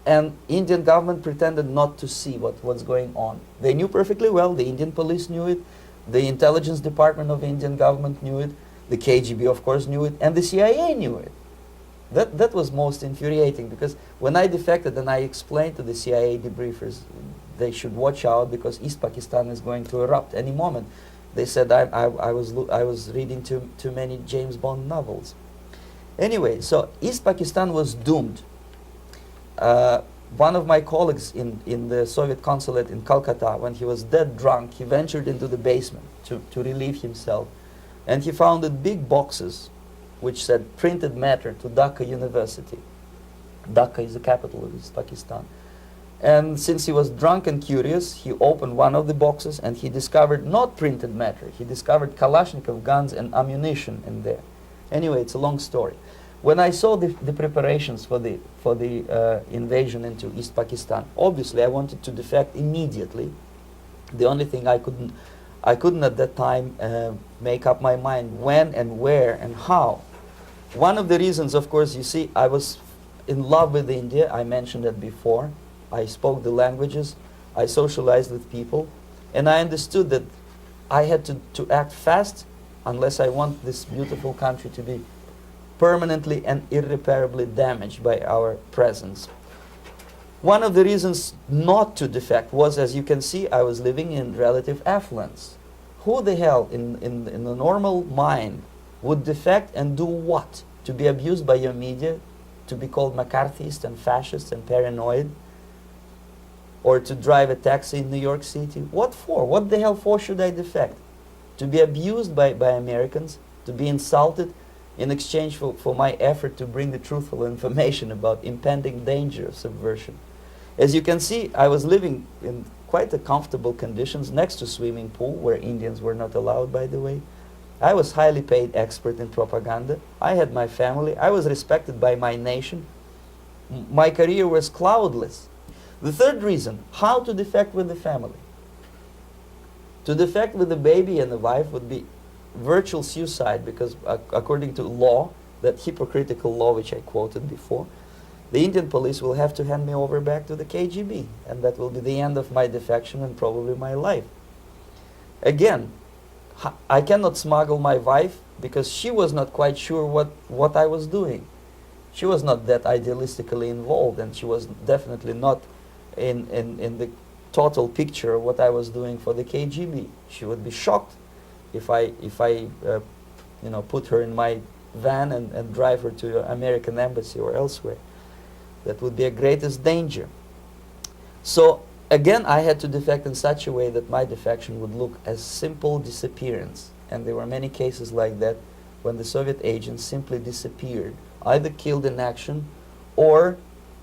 [SPEAKER 1] and Indian government pretended not to see what's going on. They knew perfectly well, the Indian police knew it, the intelligence department of the Indian government knew it, the KGB of course knew it, and the CIA knew it. That was most infuriating, because when I defected and I explained to the CIA debriefers they should watch out because East Pakistan is going to erupt any moment, they said I was reading too many James Bond novels. Anyway, so East Pakistan was doomed. One of my colleagues in the Soviet consulate in Calcutta, when he was dead drunk, he ventured into the basement to relieve himself, and he found big boxes which said printed matter to Dhaka University. Dhaka is the capital of East Pakistan. And since he was drunk and curious, he opened one of the boxes and he discovered not printed matter. He discovered Kalashnikov guns and ammunition in there. Anyway, it's a long story. When I saw the preparations for the invasion into East Pakistan, obviously I wanted to defect immediately. The only thing I couldn't at that time make up my mind when and where and how. One of the reasons, of course, you see, I was in love with India. I mentioned that before. I spoke the languages. I socialized with people. And I understood that I had to act fast unless I want this beautiful country to be permanently and irreparably damaged by our presence. One of the reasons not to defect was, as you can see, I was living in relative affluence. Who the hell in a normal mind would defect and do what? To be abused by your media, to be called McCarthyist and fascist and paranoid, or to drive a taxi in New York City? What for? What the hell for should I defect? To be abused by Americans, to be insulted in exchange for my effort to bring the truthful information about impending danger of subversion. As you can see, I was living in quite a comfortable conditions next to swimming pool, where Indians were not allowed, by the way. I was highly paid expert in propaganda. I had my family. I was respected by my nation. My career was cloudless. The third reason, how to defect with the family. To defect with the baby and the wife would be virtual suicide, because according to law, that hypocritical law which I quoted before, the Indian police will have to hand me over back to the KGB, and that will be the end of my defection and probably my life. Again, I cannot smuggle my wife because she was not quite sure what I was doing. She was not that idealistically involved, and she was definitely not in the total picture of what I was doing for the KGB. She would be shocked if I you know, put her in my van and drive her to the American embassy or elsewhere. That would be a greatest danger. So again, I had to defect in such a way that my defection would look as simple disappearance. And there were many cases like that when the Soviet agents simply disappeared, either killed in action or,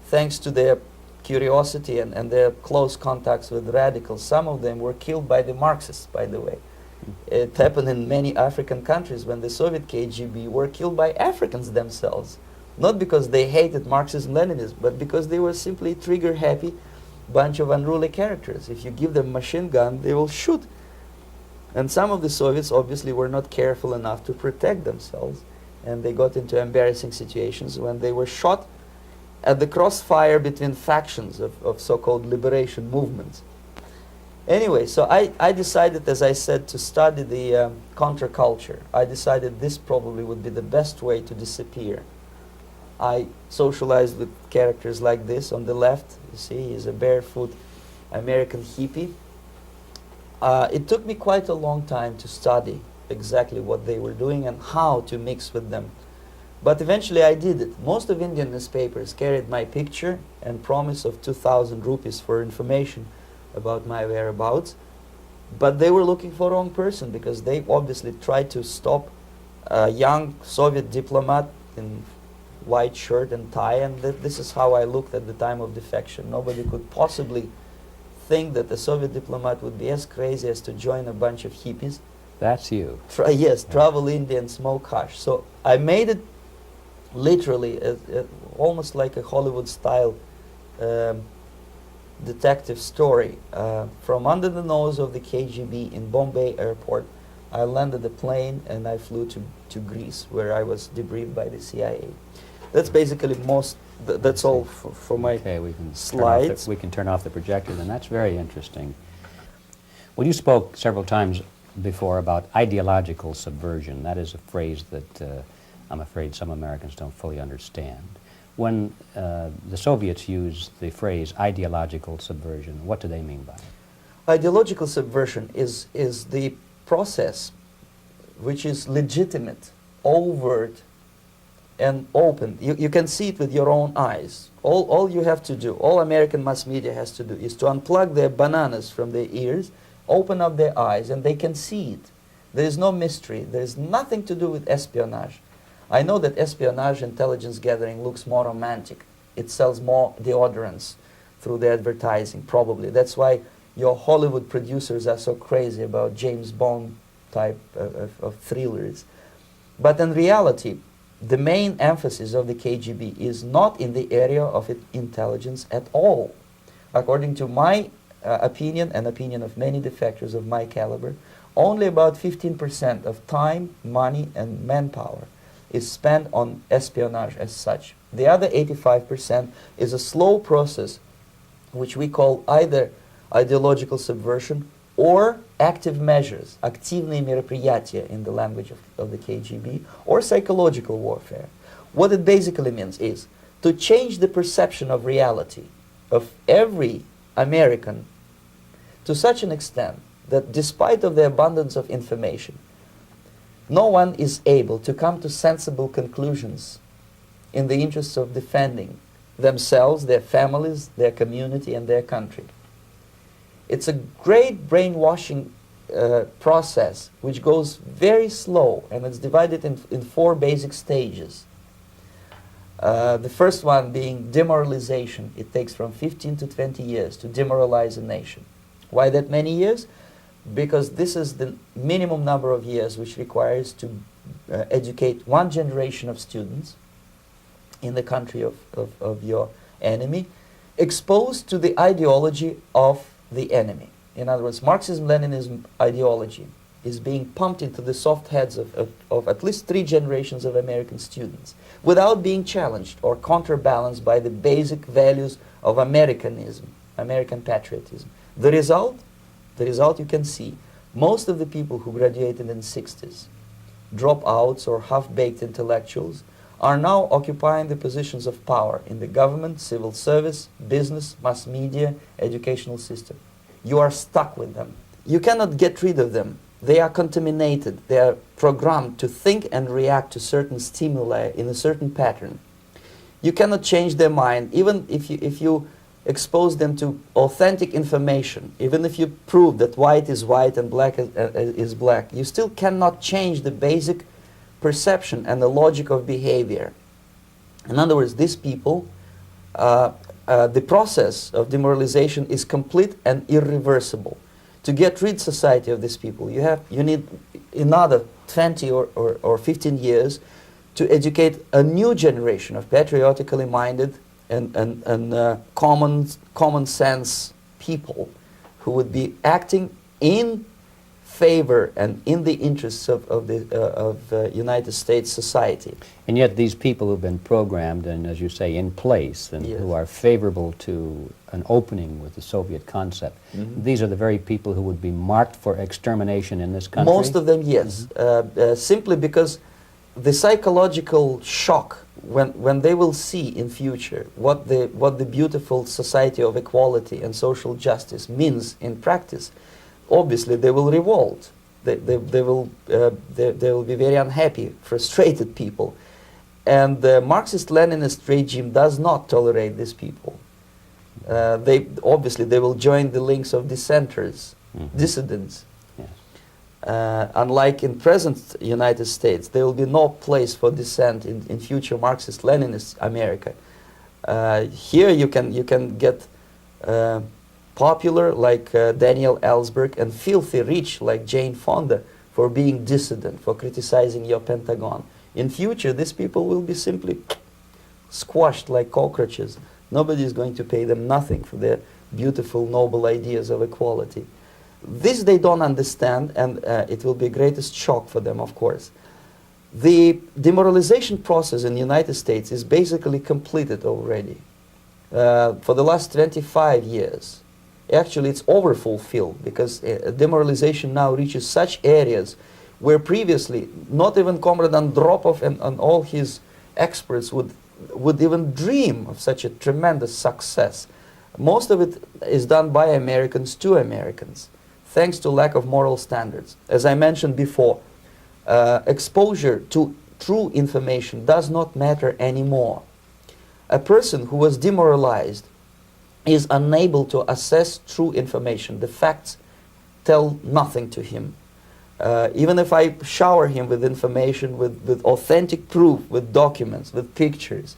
[SPEAKER 1] thanks to their curiosity and their close contacts with radicals, some of them were killed by the Marxists, by the way. It happened in many African countries when the Soviet KGB were killed by Africans themselves. Not because they hated Marxism-Leninism, but because they were simply trigger-happy bunch of unruly characters. If you give them a machine gun, they will shoot. And some of the Soviets obviously were not careful enough to protect themselves, and they got into embarrassing situations when they were shot at the crossfire between factions of so-called liberation movements. Anyway, so I decided, as I said, to study the counterculture. I decided this probably would be the best way to disappear. I socialized with characters like this. On the left, you see, he's a barefoot American hippie. It took me quite a long time to study exactly what they were doing and how to mix with them. But eventually I did it. Most of Indian newspapers carried my picture and promise of 2,000 rupees for information about my whereabouts. But they were looking for the wrong person, because they obviously tried to stop a young Soviet diplomat in white shirt and tie, and this is how I looked at the time of defection. Nobody could possibly think that a Soviet diplomat would be as crazy as to join a bunch of hippies.
[SPEAKER 2] That's you.
[SPEAKER 1] Yes, travel India and smoke hash. So I made it literally almost like a Hollywood-style detective story. From under the nose of the KGB in Bombay airport, I landed the plane and I flew to Greece, where I was debriefed by the CIA. That's basically that's all for my slides.
[SPEAKER 2] We can turn off the projector, and that's very interesting. Well, you spoke several times before about ideological subversion. That is a phrase that I'm afraid some Americans don't fully understand. When the Soviets use the phrase ideological subversion, what do they mean by it?
[SPEAKER 1] Ideological subversion is the process which is legitimate, overt, and open. You can see it with your own eyes. All you have to do, all American mass media has to do, is to unplug their bananas from their ears, open up their eyes, and they can see it. There is no mystery. There is nothing to do with espionage. I know that espionage intelligence gathering looks more romantic. It sells more deodorants through the advertising, probably. That's why your Hollywood producers are so crazy about James Bond type of thrillers. But in reality, the main emphasis of the KGB is not in the area of intelligence at all. According to my opinion and opinion of many defectors of my caliber, only about 15% of time, money, and manpower is spent on espionage as such. The other 85% is a slow process which we call either ideological subversion or active measures, активные мероприятия in the language of the KGB, or psychological warfare. What it basically means is to change the perception of reality of every American to such an extent that despite of the abundance of information, no one is able to come to sensible conclusions in the interests of defending themselves, their families, their community, and their country. It's a great brainwashing process which goes very slow, and it's divided in 4 basic stages. The first one being demoralization. It takes from 15 to 20 years to demoralize a nation. Why that many years? Because this is the minimum number of years which requires to educate one generation of students in the country of your enemy, exposed to the ideology of the enemy. In other words, Marxism-Leninism ideology is being pumped into the soft heads of at least 3 generations of American students without being challenged or counterbalanced by the basic values of Americanism, American patriotism. The result you can see. Most of the people who graduated in the 60s, dropouts or half-baked intellectuals, are now occupying the positions of power in the government, civil service, business, mass media, educational system. You are stuck with them. You cannot get rid of them. They are contaminated. They are programmed to think and react to certain stimuli in a certain pattern. You cannot change their mind, even if you expose them to authentic information, even if you prove that white is white and black is black, you still cannot change the basic perception and the logic of behavior. In other words, these people, the process of demoralization is complete and irreversible. To get rid society of these people, you need another 20 or 15 years to educate a new generation of patriotically minded and common sense people who would be acting in favor and in the interests of the United States society.
[SPEAKER 2] And yet these people who've been programmed and, as you say, in place and
[SPEAKER 1] Yes.
[SPEAKER 2] who are favorable to an opening with the Soviet concept, these are the very people who would be marked for extermination in this country?
[SPEAKER 1] Most of them, yes. Simply because the psychological shock when they will see in future what the beautiful society of equality and social justice means in practice, obviously they will revolt. They will be very unhappy, frustrated people. And the Marxist-Leninist regime does not tolerate these people. Obviously they will join the links of dissenters, dissidents.
[SPEAKER 2] Yes.
[SPEAKER 1] Unlike in present United States, there will be no place for dissent in future Marxist-Leninist America. Here you can get popular like Daniel Ellsberg and filthy rich like Jane Fonda for being dissident, for criticizing your Pentagon. In future, these people will be simply squashed like cockroaches. Nobody is going to pay them nothing for their beautiful, noble ideas of equality. This they don't understand, and it will be a greatest shock for them, of course. The demoralization process in the United States is basically completed already. For the last 25 years. Actually, it's overfulfilled because demoralization now reaches such areas where previously not even Comrade Andropov and all his experts would even dream of such a tremendous success. Most of it is done by Americans to Americans, thanks to lack of moral standards. As I mentioned before, exposure to true information does not matter anymore. A person who was demoralized is unable to assess true information. The facts tell nothing to him. Even if I shower him with information, with authentic proof, with documents, with pictures,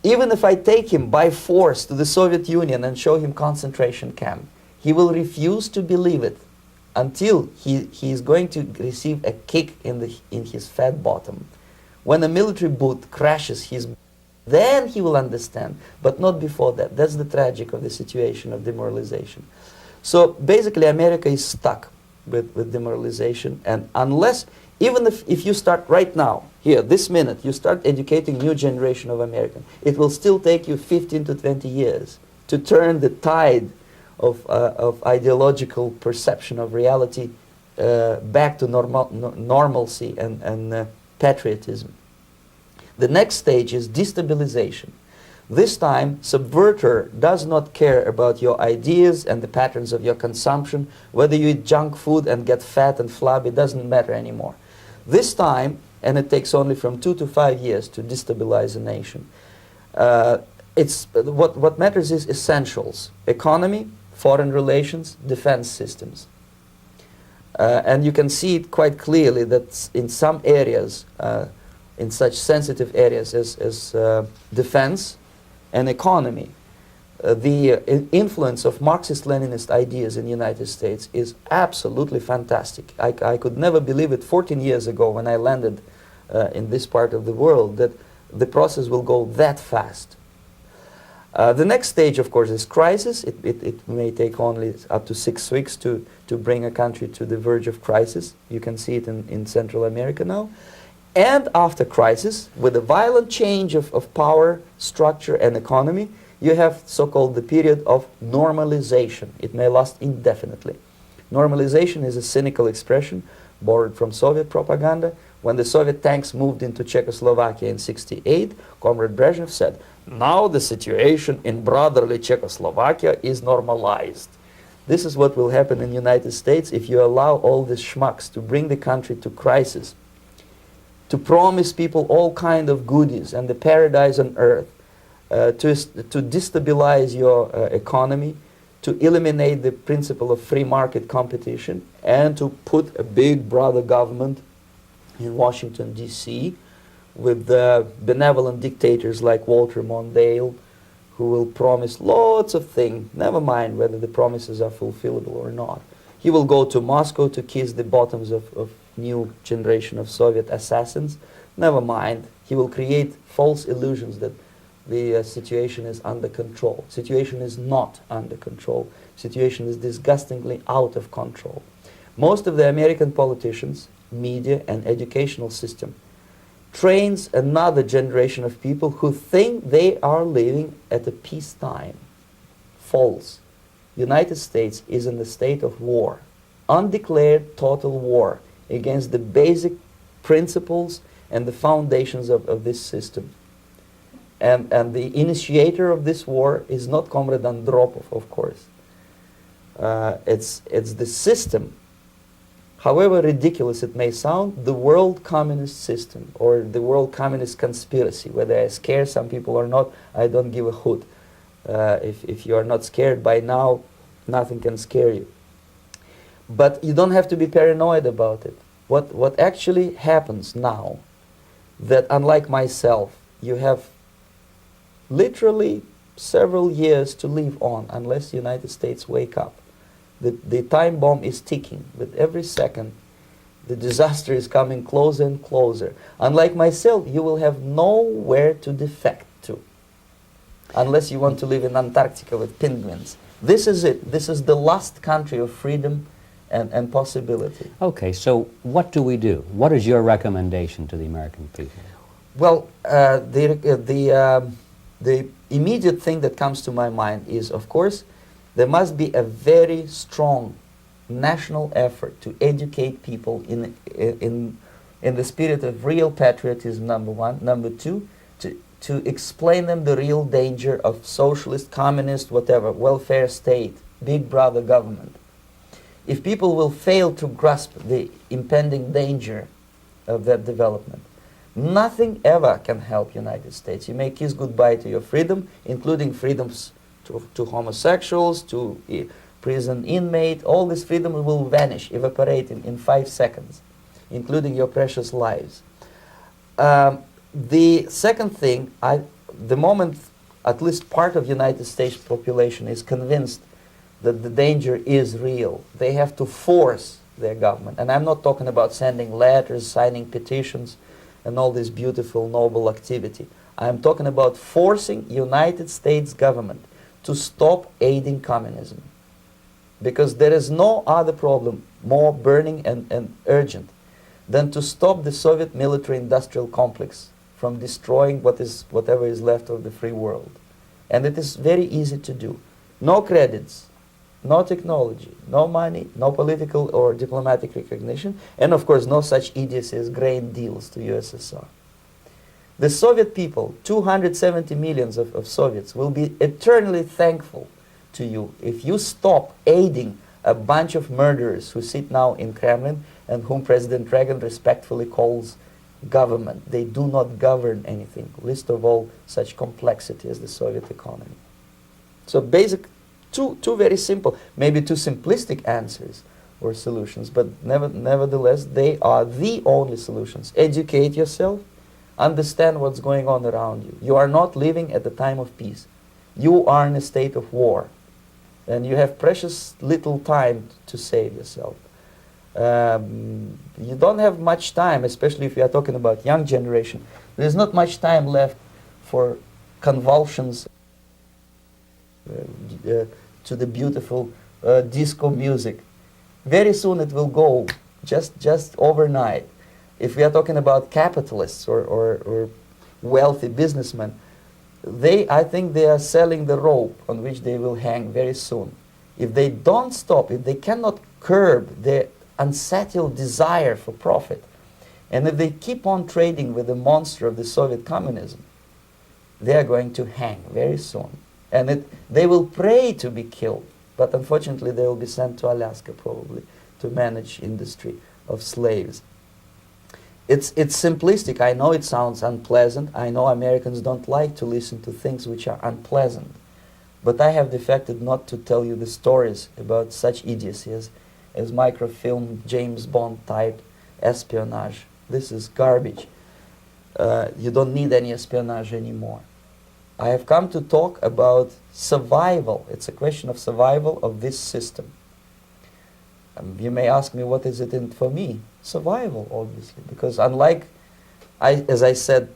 [SPEAKER 1] even if I take him by force to the Soviet Union and show him concentration camp, he will refuse to believe it until he is going to receive a kick in his fat bottom. When a military boot crashes his, then he will understand, but not before that. That's the tragic of the situation of demoralization. So basically America is stuck with demoralization, and unless, even if you start right now, here, this minute, you start educating new generation of Americans, it will still take you 15 to 20 years to turn the tide of ideological perception of reality back to normalcy and patriotism. The next stage is destabilization. This time, subverter does not care about your ideas and the patterns of your consumption. Whether you eat junk food and get fat and flabby, doesn't matter anymore. This time, and it takes only from 2 to 5 years to destabilize a nation, what matters is essentials: economy, foreign relations, defense systems. And you can see it quite clearly that in some areas, in such sensitive areas as defense and economy, the influence of Marxist-Leninist ideas in the United States is absolutely fantastic. I could never believe it 14 years ago when I landed in this part of the world that the process will go that fast. The next stage, of course, is crisis. It may take only up to 6 weeks to bring a country to the verge of crisis. You can see it in Central America now. And after crisis, with a violent change of power, structure, and economy, you have so-called the period of normalization. It may last indefinitely. Normalization is a cynical expression borrowed from Soviet propaganda. When the Soviet tanks moved into Czechoslovakia in '68, Comrade Brezhnev said, "Now the situation in brotherly Czechoslovakia is normalized." This is what will happen in the United States if you allow all these schmucks to bring the country to crisis, to promise people all kind of goodies and the paradise on earth, to destabilize your economy, to eliminate the principle of free market competition, and to put a big brother government in Washington, D.C., with benevolent dictators like Walter Mondale, who will promise lots of things, never mind whether the promises are fulfillable or not. He will go to Moscow to kiss the bottoms of new generation of Soviet assassins, never mind. He will create false illusions that the situation is under control. Situation is not under control. Situation is disgustingly out of control. Most of the American politicians, media, and educational system trains another generation of people who think they are living at a peacetime. False. United States is in the state of war, undeclared total war against the basic principles and the foundations of this system. And the initiator of this war is not Comrade Andropov, of course. It's the system. However ridiculous it may sound, the world communist system or the world communist conspiracy, whether I scare some people or not, I don't give a hoot. If you are not scared by now, nothing can scare you. But you don't have to be paranoid about it. What actually happens now, that unlike myself, you have literally several years to live on unless the United States wake up. The time bomb is ticking. With every second, the disaster is coming closer and closer. Unlike myself, you will have nowhere to defect to, unless you want to live in Antarctica with penguins. This is it. This is the last country of freedom and possibility.
[SPEAKER 2] Okay, so what do we do? What is your recommendation to the American people?
[SPEAKER 1] Well, the immediate thing that comes to my mind is, of course, there must be a very strong national effort to educate people in the spirit of real patriotism, number one. Number two, to explain them the real danger of socialist, communist, whatever, welfare state, big brother government. If people will fail to grasp the impending danger of that development, nothing ever can help United States. You may kiss goodbye to your freedom, including freedoms to homosexuals, to prison inmate. All this freedom will vanish, evaporate in 5 seconds, including your precious lives. The second thing, the moment at least part of United States population is convinced that the danger is real, they have to force their government. And I'm not talking about sending letters, signing petitions, and all this beautiful, noble activity. I'm talking about forcing United States government to stop aiding communism. Because there is no other problem more burning and urgent than to stop the Soviet military-industrial complex from destroying whatever is left of the free world. And it is very easy to do. No credits, no technology, no money, no political or diplomatic recognition, and of course no such idiocy as grain deals to USSR. The Soviet people, 270 millions of Soviets, will be eternally thankful to you if you stop aiding a bunch of murderers who sit now in Kremlin and whom President Reagan respectfully calls government. They do not govern anything, least of all such complexity as the Soviet economy. So basic, two very simple, maybe two simplistic answers or solutions, but nevertheless they are the only solutions. Educate yourself, understand what's going on around you. You are not living at the time of peace. You are in a state of war. And you have precious little time to save yourself. You don't have much time, especially if you are talking about young generation. There's not much time left for convulsions to the beautiful disco music. Very soon it will go, just overnight. If we are talking about capitalists or wealthy businessmen, I think they are selling the rope on which they will hang very soon. If they don't stop, if they cannot curb their unsettled desire for profit, and if they keep on trading with the monster of the Soviet communism, they are going to hang very soon. And they will pray to be killed, but unfortunately they will be sent to Alaska probably to manage industry of slaves. It's simplistic. I know it sounds unpleasant. I know Americans don't like to listen to things which are unpleasant. But I have defected not to tell you the stories about such idiocy as microfilm, James Bond type espionage. This is garbage. You don't need any espionage anymore. I have come to talk about survival. It's a question of survival of this system. You may ask me, what is it in for me? Survival, obviously, because unlike, as I said,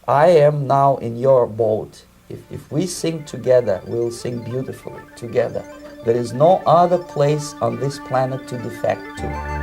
[SPEAKER 1] I am now in your boat. If we sing together, we'll sing beautifully together. There is no other place on this planet to defect to.